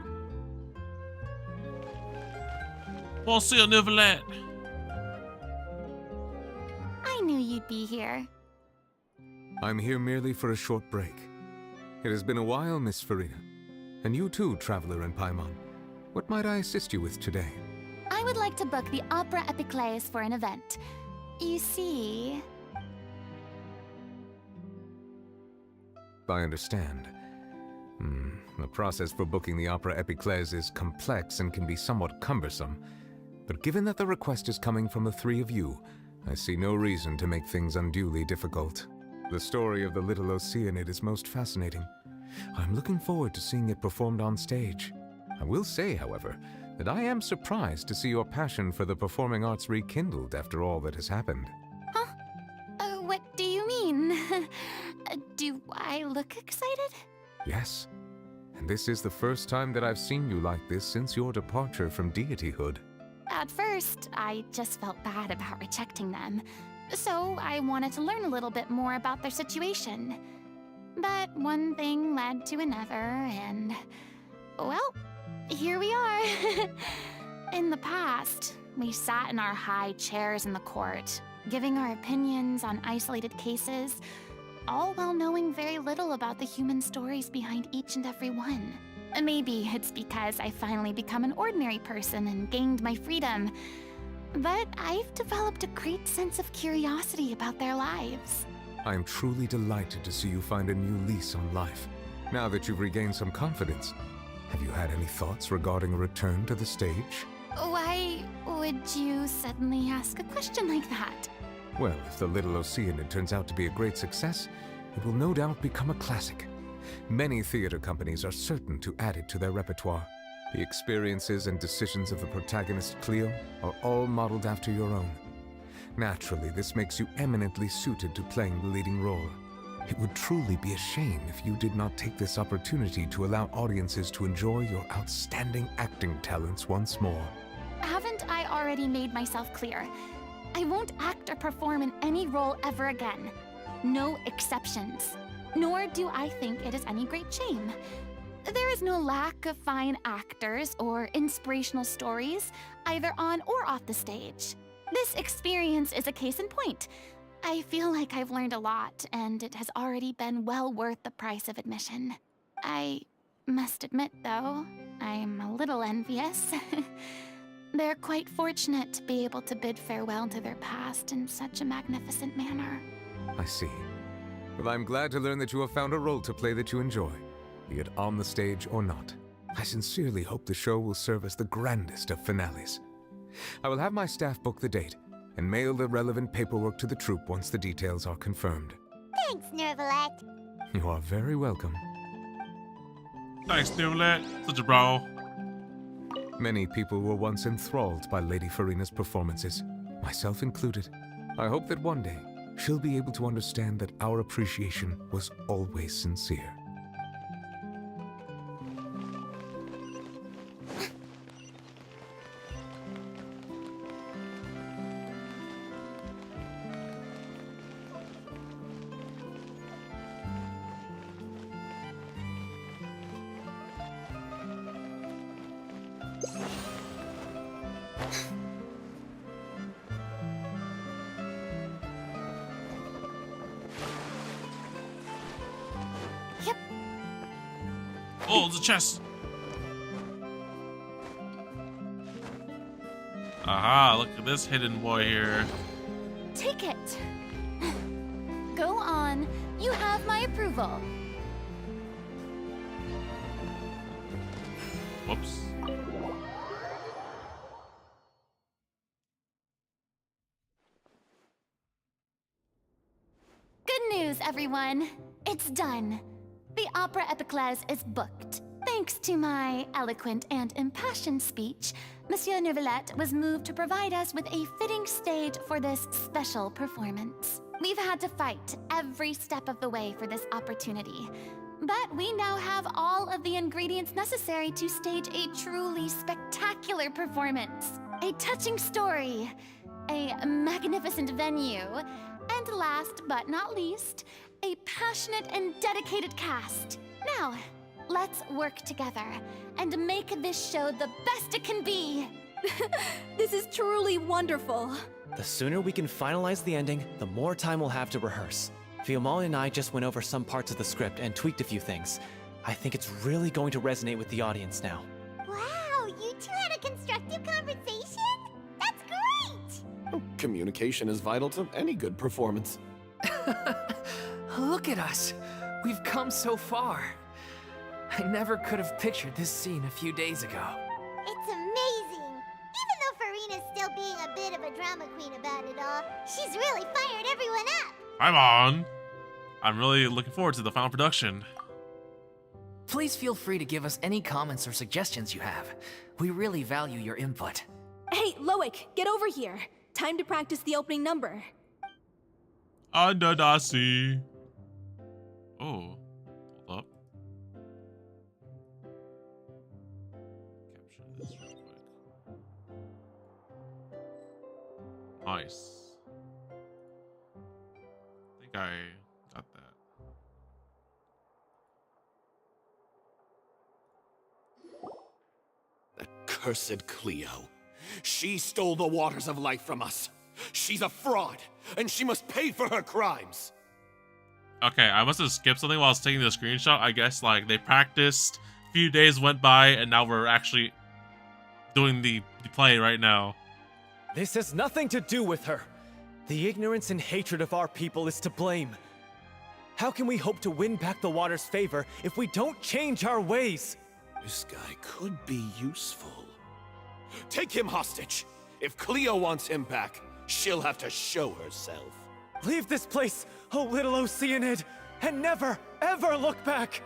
Monsieur Neuvlet. I knew you'd be here. I'm here merely for a short break. It has been a while, Miss Furina. And you too, Traveler in Paimon. What might I assist you with today? I would like to book the Opera Epiclese for an event. You see... I understand. The process for booking the Opera Epiclese is complex and can be somewhat cumbersome. But given that the request is coming from the three of you, I see no reason to make things unduly difficult. The story of the little Oceanid is most fascinating. I'm looking forward to seeing it performed on stage. I will say, however, that I am surprised to see your passion for the performing arts rekindled after all that has happened. Huh? What do you mean? Do I look excited? Yes. And this is the first time that I've seen you like this since your departure from deityhood. At first, I just felt bad about rejecting them. So I wanted to learn a little bit more about their situation. But one thing led to another, and... well, here we are. In the past, we sat in our high chairs in the court, giving our opinions on isolated cases, all while knowing very little about the human stories behind each and every one. Maybe it's because I finally become an ordinary person and gained my freedom, but I've developed a great sense of curiosity about their lives. I am truly delighted to see you find a new lease on life. Now that you've regained some confidence, have you had any thoughts regarding a return to the stage? Why would you suddenly ask a question like that? Well, if the little Oceanid turns out to be a great success, it will no doubt become a classic. Many theater companies are certain to add it to their repertoire. The experiences and decisions of the protagonist Cleo are all modeled after your own. Naturally, this makes you eminently suited to playing the leading role. It would truly be a shame if you did not take this opportunity to allow audiences to enjoy your outstanding acting talents once more. Haven't I already made myself clear? I won't act or perform in any role ever again. No exceptions. Nor do I think it is any great shame. There is no lack of fine actors or inspirational stories, either on or off the stage. This experience is a case in point. I feel like I've learned a lot, and it has already been well worth the price of admission. I must admit, though, I'm a little envious. They're quite fortunate to be able to bid farewell to their past in such a magnificent manner. I see. Well, I'm glad to learn that you have found a role to play that you enjoy, be it on the stage or not. I sincerely hope the show will serve as the grandest of finales. I will have my staff book the date and mail the relevant paperwork to the troupe once the details are confirmed. Thanks, Nervalet. You are very welcome. Thanks, Neuvlet. Such a bro. Many people were once enthralled by Lady Furina's performances, myself included. I hope that one day she'll be able to understand that our appreciation was always sincere. Oh, it's a chest. Aha, look at this hidden boy here. Take it. Go on. You have my approval. Whoops. Good news, everyone. It's done. The Opera Epiclese is booked. Thanks to my eloquent and impassioned speech, Monsieur Neuvillette was moved to provide us with a fitting stage for this special performance. We've had to fight every step of the way for this opportunity, but we now have all of the ingredients necessary to stage a truly spectacular performance. A touching story, a magnificent venue, and last but not least, a passionate and dedicated cast. Now, let's work together and make this show the best it can be. This is truly wonderful. The sooner we can finalize the ending, the more time we'll have to rehearse. Fiamma and I just went over some parts of the script and tweaked a few things. I think it's really going to resonate with the audience now. Wow, you two had a constructive conversation? That's great! Communication is vital to any good performance. Look at us. We've come so far. I never could have pictured this scene a few days ago. It's amazing! Even though Furina's still being a bit of a drama queen about it all, she's really fired everyone up! I'm on. I'm really looking forward to the final production. Please feel free to give us any comments or suggestions you have. We really value your input. Hey, Loic, get over here. Time to practice the opening number. Andadasi. Oh, hold up. Capture this real quick. Nice. I think I got that. That cursed Cleo. She stole the waters of life from us. She's a fraud, and she must pay for her crimes. Okay, I must have skipped something while I was taking the screenshot. I guess like they practiced, a few days went by, and now we're actually doing the play right now. This has nothing to do with her. The ignorance and hatred of our people is to blame. How can we hope to win back the water's favor if we don't change our ways? This guy could be useful. Take him hostage. If Cleo wants him back, she'll have to show herself. Leave this place, oh little Oceanid, and never, ever look back!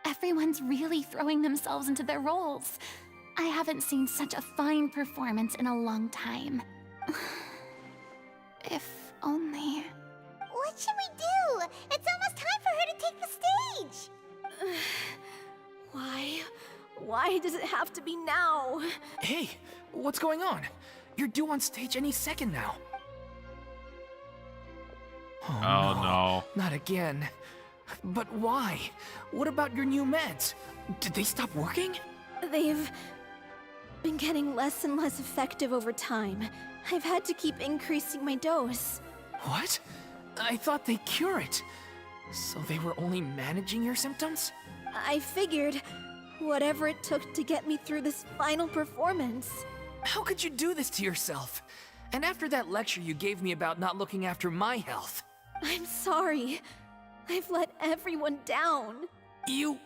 Everyone's really throwing themselves into their roles. I haven't seen such a fine performance in a long time. If only... What should we do? It's almost time for her to take the stage! Why does it have to be now? Hey, what's going on? You're due on stage any second now. Oh no. Not again. But why? What about your new meds? Did they stop working? They've been getting less and less effective over time. I've had to keep increasing my dose. What? I thought they cure it. So they were only managing your symptoms? I figured whatever it took to get me through this final performance. How could you do this to yourself? And after that lecture you gave me about not looking after my health. I'm sorry. I've let everyone down. You...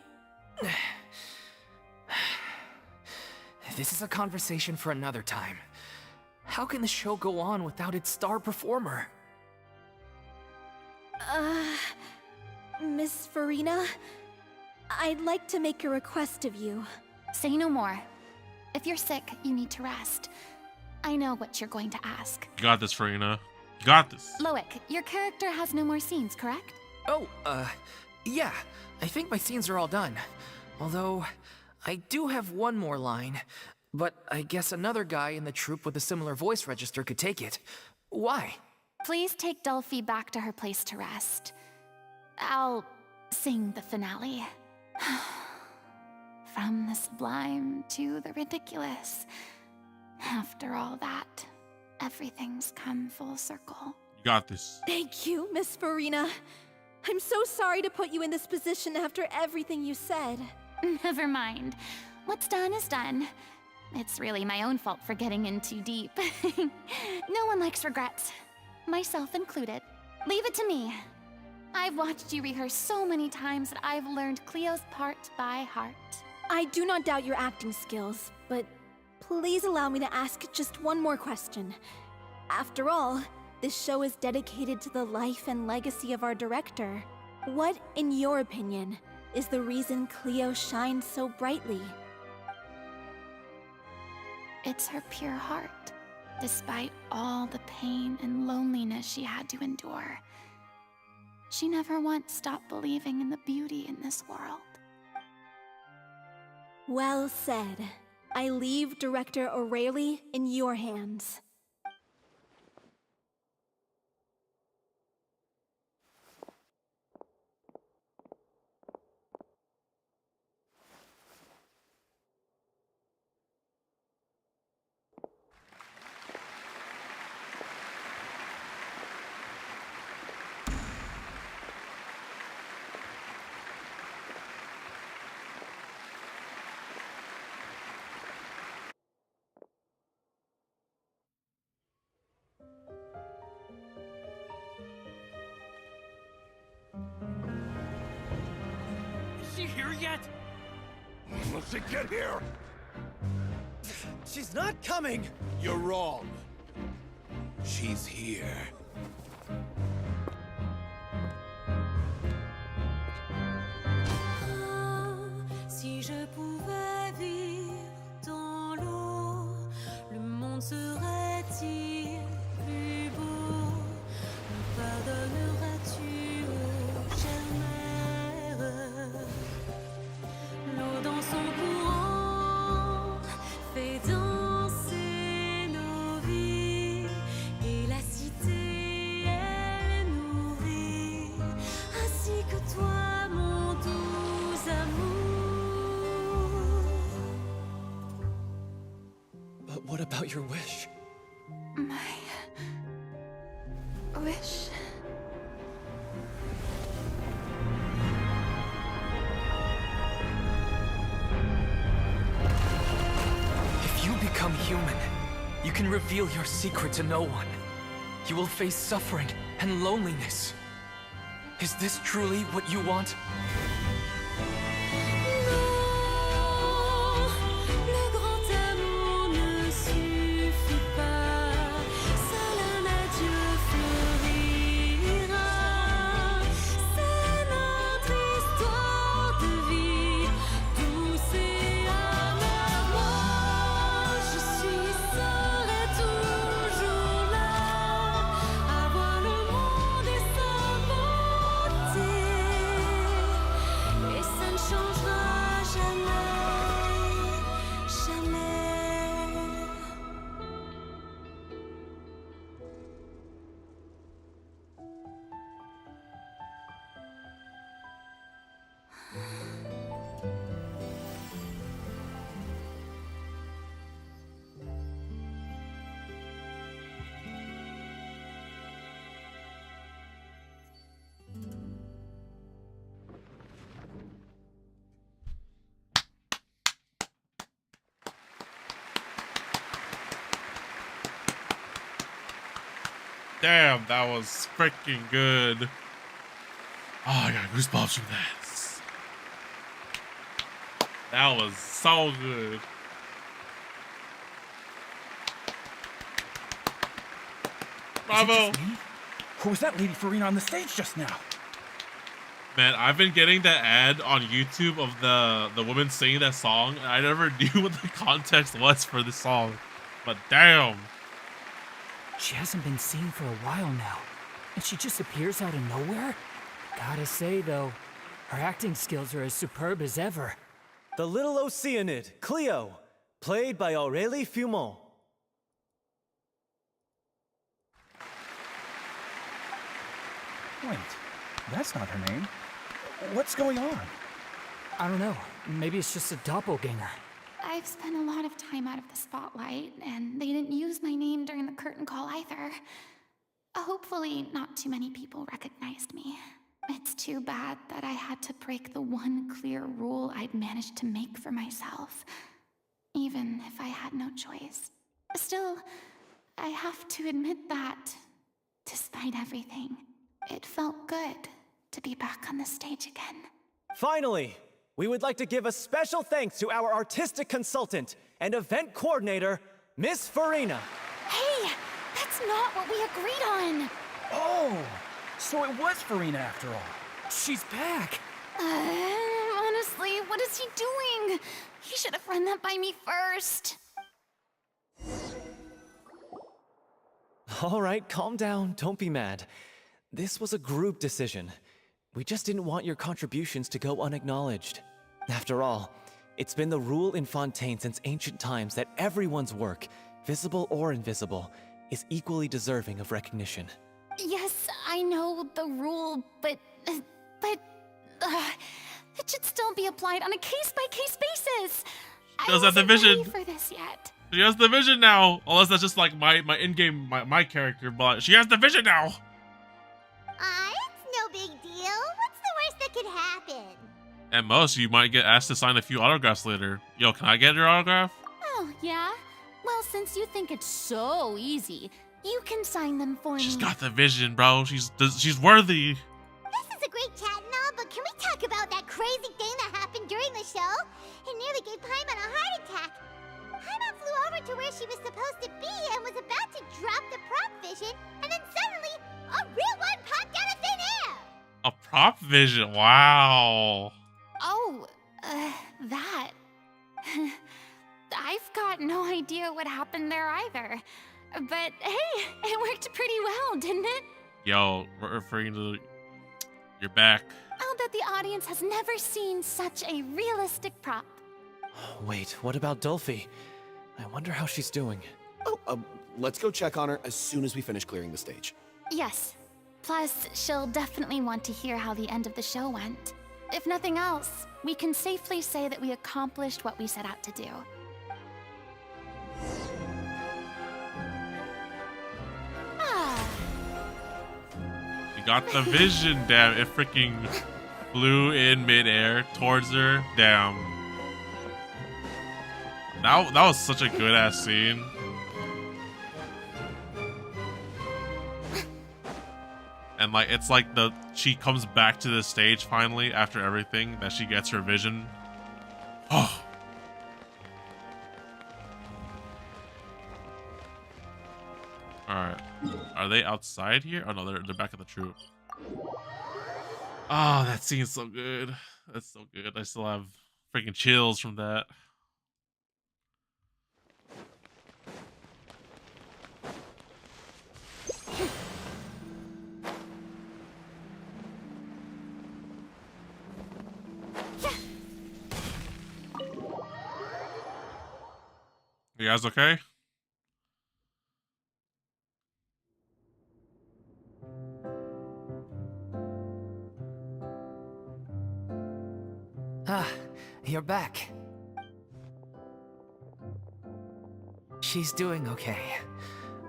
This is a conversation for another time. How can the show go on without its star performer? Miss Furina? I'd like to make a request of you. Say no more. If you're sick, you need to rest. I know what you're going to ask. You got this, Furina. You got this. Loic, your character has no more scenes, correct? Oh, yeah. I think my scenes are all done. Although, I do have one more line. But I guess another guy in the troupe with a similar voice register could take it. Why? Please take Delphi back to her place to rest. I'll sing the finale. From From the sublime to the ridiculous. After all that, everything's come full circle. You got this. Thank you, Miss Furina. I'm so sorry to put you in this position after everything you said. Never mind. What's done is done. It's really my own fault for getting in too deep. No one likes regrets, myself included. Leave it to me. I've watched you rehearse so many times that I've learned Cleo's part by heart. I do not doubt your acting skills, but please allow me to ask just one more question. After all, this show is dedicated to the life and legacy of our director. What, in your opinion, is the reason Cleo shines so brightly? It's her pure heart, despite all the pain and loneliness she had to endure. She never once stopped believing in the beauty in this world. Well said. I leave Director O'Reilly in your hands. Is she here yet? Let's get here! She's not coming! You're wrong. She's here. Si je pouvais vivre dans l'eau, le monde serait-il plus beau? Me pardonneras-tu, ô chère mère? L'eau dans son courant fait danser nos vies, et la cité elle nourrit, ainsi que toi, mon doux amour. But what about your wish? My wish. If you become human, you can reveal your secret to no one. You will face suffering and loneliness. Is this truly what you want? Le grand amour ne suffit pas, seul un adieu fleurira. C'est notre histoire de vie, douce et amère. Moi, je suis serai toujours là, à voir le monde et sa beauté, et ça ne changera jamais, jamais. Damn, that was freaking good. Oh, I got goosebumps from that. That was so good. Bravo. Is it just me? Or was that Lady Furina on the stage just now? Man, I've been getting that ad on YouTube of the woman singing that song, and I never knew what the context was for this song. But damn. She hasn't been seen for a while now, and she just appears out of nowhere? Gotta say, though, her acting skills are as superb as ever. The little Oceanid, Cleo, played by Aurélie Fumont. Wait, that's not her name. What's going on? I don't know. maybe it's just a doppelganger. I've spent a lot of time out of the spotlight, and they didn't use my name during the curtain call either. Hopefully, not too many people recognized me. It's too bad that I had to break the one clear rule I'd managed to make for myself, even if I had no choice. Still, I have to admit that, despite everything, it felt good to be back on the stage again. Finally, we would like to give a special thanks to our artistic consultant and event coordinator, Miss Furina. Hey, that's not what we agreed on! Oh, so it was Furina after all. She's back! Honestly, what is he doing? He should have run that by me first. All right, calm down, don't be mad. This was a group decision. We just didn't want your contributions to go unacknowledged. After all, it's been the rule in Fontaine since ancient times that everyone's work, visible or invisible, is equally deserving of recognition. Yes, I know the rule, but it should still be applied on a case-by-case basis. She does have the vision. Ready for this yet. She has the vision now. Unless that's just like my in-game, my character, but she has the vision now. It's no big deal. What's the worst that could happen? At most, you might get asked to sign a few autographs later. Yo, can I get your autograph? Oh, yeah? Well, since you think it's so easy, you can sign them for me. She's got the vision, bro. She's worthy. This is a great chat and all, but can we talk about that crazy thing that happened during the show? It nearly gave Paimon a heart attack. Paimon flew over to where she was supposed to be and was about to drop the prop vision, and then suddenly, a real one popped out of thin air! A prop vision. Wow. Oh, that. I've got no idea what happened there either. But hey, it worked pretty well, didn't it? Yo, we're referring to you're back. I'll bet the audience has never seen such a realistic prop. Wait, what about Dolphy? I wonder how she's doing. Oh, let's go check on her as soon as we finish clearing the stage. Yes. Plus, she'll definitely want to hear how the end of the show went. If nothing else, we can safely say that we accomplished what we set out to do. You got the vision, damn. It freaking flew in midair towards her. Damn. That was such a good ass scene. And like it's like she comes back to the stage finally after everything that she gets her vision. Oh. Alright. Are they outside here? Oh no, they're back at the troop. Oh, that scene's so good. That's so good. I still have freaking chills from that. You guys okay? Ah, you're back. She's doing okay.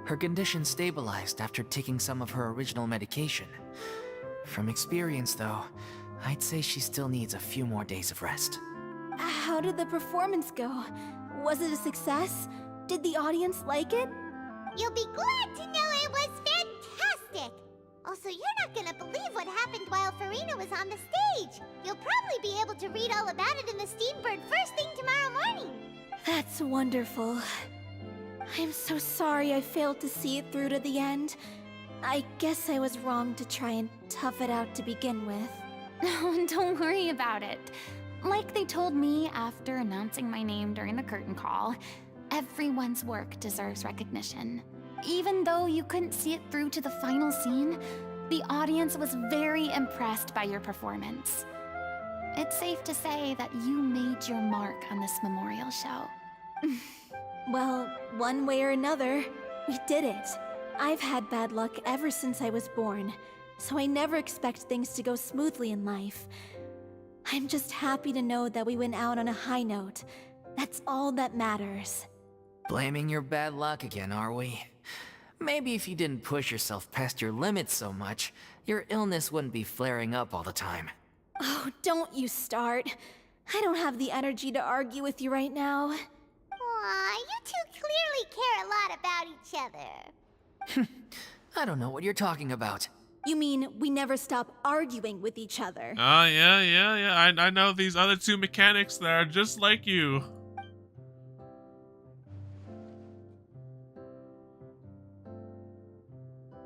Her condition stabilized after taking some of her original medication. From experience, though, I'd say she still needs a few more days of rest. How did the performance go? Was it a success? Did the audience like it? You'll be glad to know it was fantastic! Also, you're not gonna believe what happened while Furina was on the stage. You'll probably be able to read all about it in the Steambird first thing tomorrow morning. That's wonderful. I'm so sorry I failed to see it through to the end. I guess I was wrong to try and tough it out to begin with. No, don't worry about it. Like they told me after announcing my name during the curtain call, everyone's work deserves recognition. Even though you couldn't see it through to the final scene, the audience was very impressed by your performance. It's safe to say that you made your mark on this memorial show. Well, one way or another, we did it. I've had bad luck ever since I was born, so I never expect things to go smoothly in life. I'm just happy to know that we went out on a high note. That's all that matters. Blaming your bad luck again, are we? Maybe if you didn't push yourself past your limits so much, your illness wouldn't be flaring up all the time. Oh, don't you start. I don't have the energy to argue with you right now. Aw, you two clearly care a lot about each other. I don't know what you're talking about. You mean we never stop arguing with each other? Yeah. I know these other two mechanics that are just like you.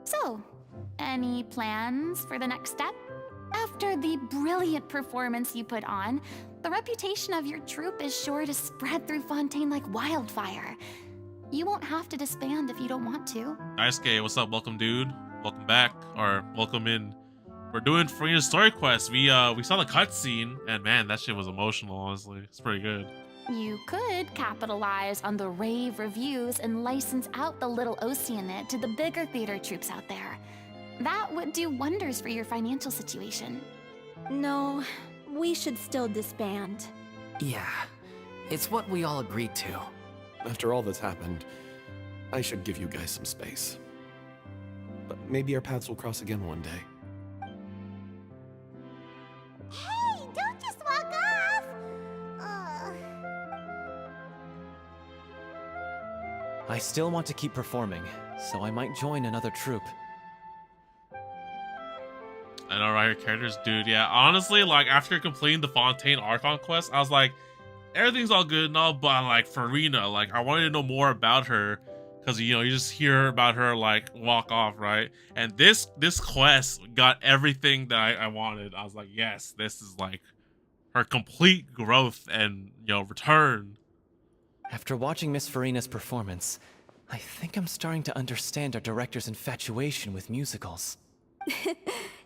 So, any plans for the next step? After the brilliant performance you put on, the reputation of your troupe is sure to spread through Fontaine like wildfire. You won't have to disband if you don't want to. Daisuke, what's up? Welcome, dude. Welcome back, or welcome in. We're doing Furina's story quest. We saw the cutscene, and man, that shit was emotional. Honestly, it's pretty good. You could capitalize on the rave reviews and license out the little Oceanid to the bigger theater troupes out there. That would do wonders for your financial situation. No, we should still disband. Yeah, it's what we all agreed to. After all that's happened, I should give you guys some space. But maybe our paths will cross again one day. Hey, don't just walk off! I still want to keep performing, so I might join another troupe. I know, right? Your characters, dude. Yeah, honestly, like after completing the Fontaine Archon quest, I was like, everything's all good and all, but like Furina, like I wanted to know more about her, because you know you just hear about her like walk off, right? And this quest got everything that I wanted. I was like, yes, this is like her complete growth and return. After watching Miss Furina's performance, I think I'm starting to understand our director's infatuation with musicals.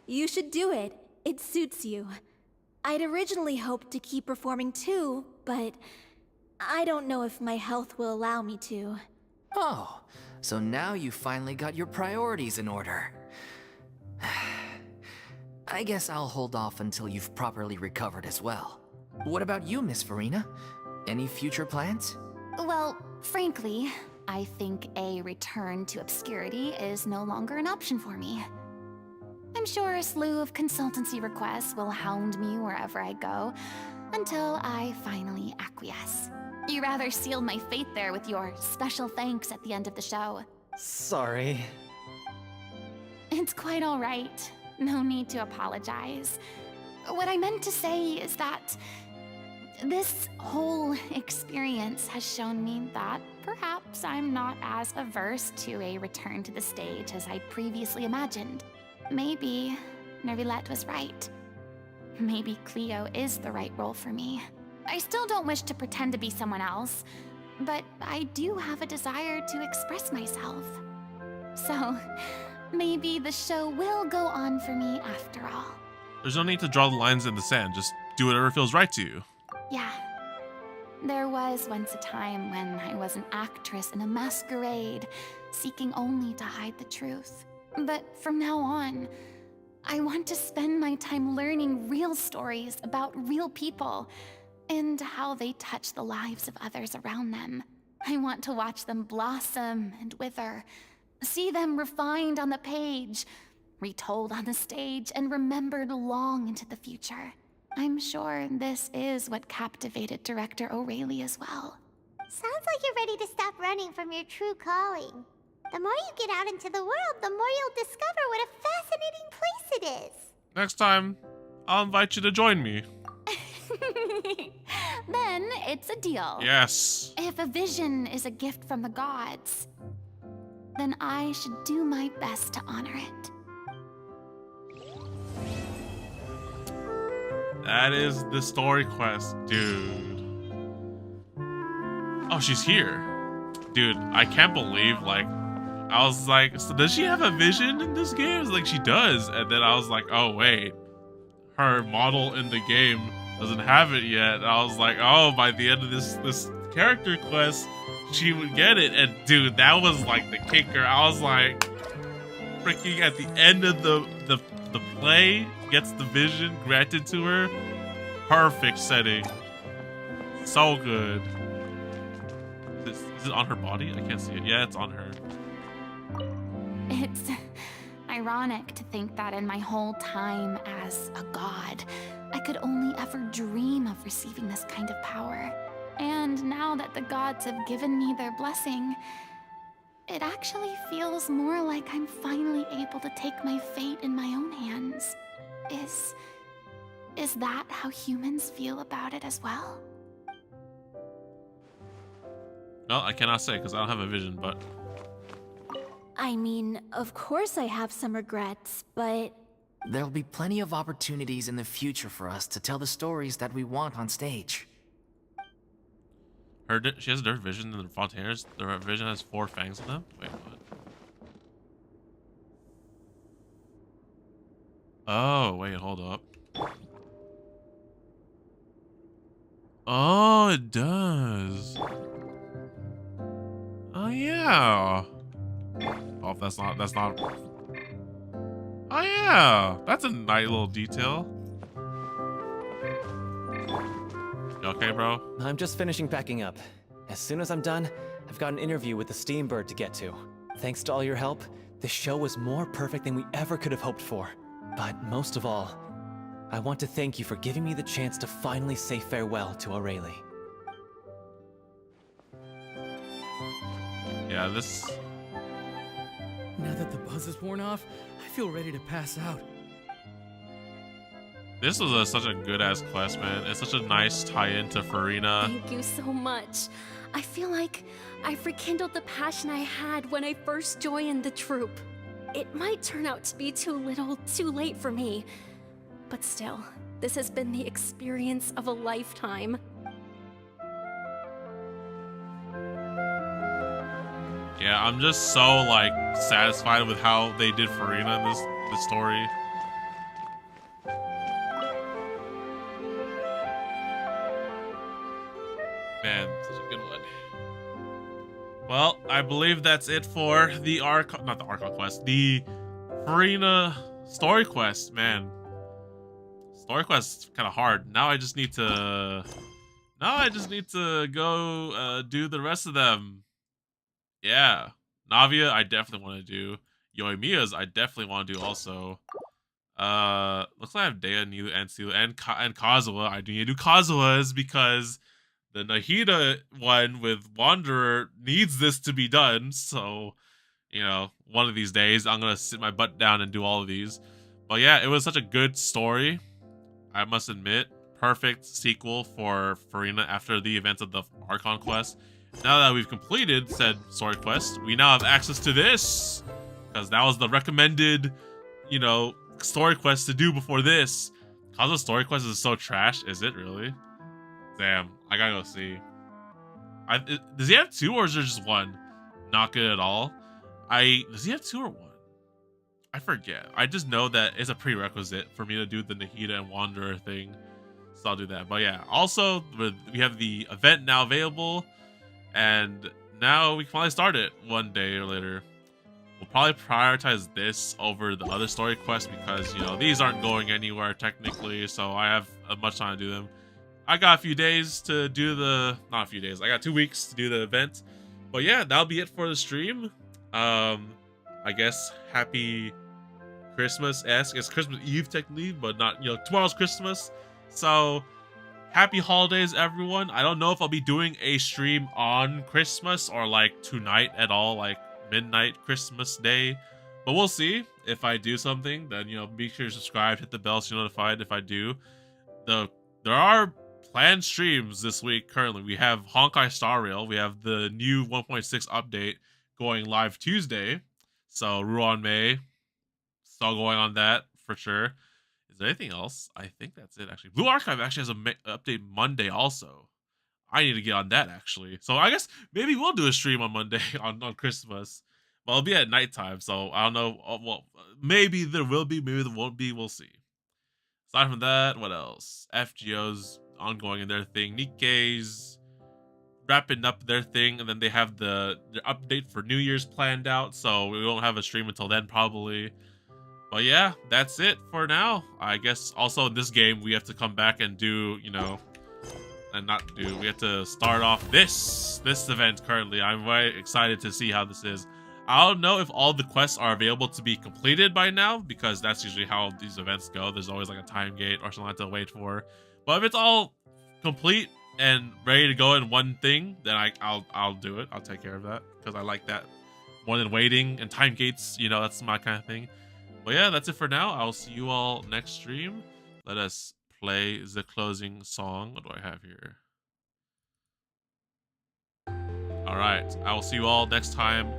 You should do it. It suits you. I'd originally hoped to keep performing too, but I don't know if my health will allow me to. Oh, so now you finally got your priorities in order. I guess I'll hold off until you've properly recovered as well. What about you, Miss Furina? Any future plans? Well, frankly, I think a return to obscurity is no longer an option for me. I'm sure a slew of consultancy requests will hound me wherever I go, until I finally acquiesce. You rather sealed my fate there with your special thanks at the end of the show. Sorry. It's quite all right. No need to apologize. What I meant to say is that this whole experience has shown me that perhaps I'm not as averse to a return to the stage as I previously imagined. Maybe Nervillette was right. Maybe Cleo is the right role for me. I still don't wish to pretend to be someone else, but I do have a desire to express myself. So, maybe the show will go on for me after all. There's no need to draw the lines in the sand. Just do whatever feels right to you. Yeah. There was once a time when I was an actress in a masquerade, seeking only to hide the truth. But from now on, I want to spend my time learning real stories about real people and how they touch the lives of others around them. I want to watch them blossom and wither, see them refined on the page, retold on the stage, and remembered long into the future. I'm sure this is what captivated director O'Reilly as well. Sounds like you're ready to stop running from your true calling. The more you get out into the world, the more you'll discover what a fascinating place it is. Next time, I'll invite you to join me. Then it's a deal. Yes. If a vision is a gift from the gods, then I should do my best to honor it. That is the story quest, dude. Oh, she's here. Dude, I can't believe, like, I was like, so does she have a vision in this game? It's like, she does. And then I was like, oh, wait. Her model in the game doesn't have it yet. And I was like, oh, by the end of this character quest, she would get it. And dude, that was like the kicker. I was like, freaking at the end of the play, gets the vision granted to her. perfect setting. So good. Is it on her body? I can't see it. Yeah, it's on her. It's ironic to think that in my whole time as a god, I could only ever dream of receiving this kind of power. And now that the gods have given me their blessing, it actually feels more like I'm finally able to take my fate in my own hands. Is that how humans feel about it as well? Well, I cannot say because I don't have a vision, but I mean, of course I have some regrets, but There'll be plenty of opportunities in the future for us to tell the stories that we want on stage. she has their vision and the Fontaine's. Their vision has 4 fangs in them. Wait, what? Oh, wait, hold up. Oh, it does. Oh, yeah. Oh, that's not. Oh, yeah. That's a nice little detail. You okay, bro? I'm just finishing packing up. As soon as I'm done, I've got an interview with the Steambird to get to. Thanks to all your help, this show was more perfect than we ever could have hoped for. But most of all, I want to thank you for giving me the chance to finally say farewell to Aurelie. Yeah, this... Now that the buzz is worn off, I feel ready to pass out. This was such a good-ass quest, man. It's such a nice tie-in to Furina. Thank you so much. I feel like I've rekindled the passion I had when I first joined the troupe. It might turn out to be too little, too late for me. But still, this has been the experience of a lifetime. Yeah, I'm just so, like, satisfied with how they did Furina in this story. Man, such a good one. Well, I believe that's it for the not the Archon quest, the Furina story quest, man. Story quest is kind of hard. Now I just need to go do the rest of them. Yeah. Navia, I definitely want to do. Yoimiya's, I definitely want to do also. Looks like I have Dea, Niu, and Silu, and Kazuha. I need to do Kazuha's because the Nahida one with Wanderer needs this to be done. So, you know, one of these days, I'm going to sit my butt down and do all of these. But yeah, it was such a good story. I must admit, perfect sequel for Furina after the events of the Archon quest. Now that we've completed said story quest, we now have access to this. Because that was the recommended, you know, story quest to do before this. Kazuha's story quest is so trash. Is it really? Damn, I gotta go see. Does he have 2 or is there just 1? Not good at all. Does he have 2 or 1? I forget. I just know that it's a prerequisite for me to do the Nahida and Wanderer thing. So I'll do that. But yeah, also we have the event now available. And now we can finally start it one day or later. We'll probably prioritize this over the other story quests because, you know, these aren't going anywhere technically. So I have much time to do them. I got a few days to do not a few days. I got 2 weeks to do the event. But yeah, that'll be it for the stream. I guess happy Christmas-esque. It's Christmas Eve technically, but not, you know, tomorrow's Christmas. So happy holidays, everyone. I don't know if I'll be doing a stream on Christmas or like tonight at all, like midnight Christmas day. But we'll see. If I do something, then, you know, be sure to subscribe, hit the bell so you're notified if I do. There are planned streams this week currently. We have Honkai Star Rail. We have the new 1.6 update going live Tuesday. So Ruan Mei, still going on that for sure. Is there anything else? I think that's it, actually. Blue Archive actually has an update Monday also. I need to get on that, actually. So I guess maybe we'll do a stream on Monday on Christmas. Well, it'll be at nighttime, so I don't know. Well, maybe there will be, maybe there won't be. We'll see. Aside from that, what else? FGO's ongoing in their thing. Nikkei's wrapping up their thing, and then they have their update for New Year's planned out, so we won't have a stream until then, probably. But yeah, that's it for now. I guess also in this game we have to come back and do, you know, and not do. We have to start off this event currently. I'm very excited to see how this is. I don't know if all the quests are available to be completed by now, because that's usually how these events go. There's always like a time gate or something I have to wait for. But if it's all complete and ready to go in one thing, then I'll do it. I'll take care of that because I like that more than waiting and time gates. You know, that's my kind of thing. But yeah, that's it for now. I'll see you all next stream. Let us play the closing song. What do I have here? All right. I will see you all next time.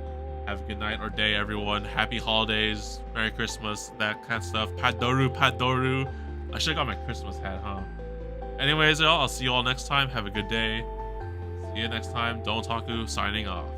Have a good night or day, everyone. Happy holidays. Merry Christmas. That kind of stuff. Padoru, Padoru. I should have got my Christmas hat, huh? Anyways, y'all, I'll see you all next time. Have a good day. See you next time. TheDomotaku signing off.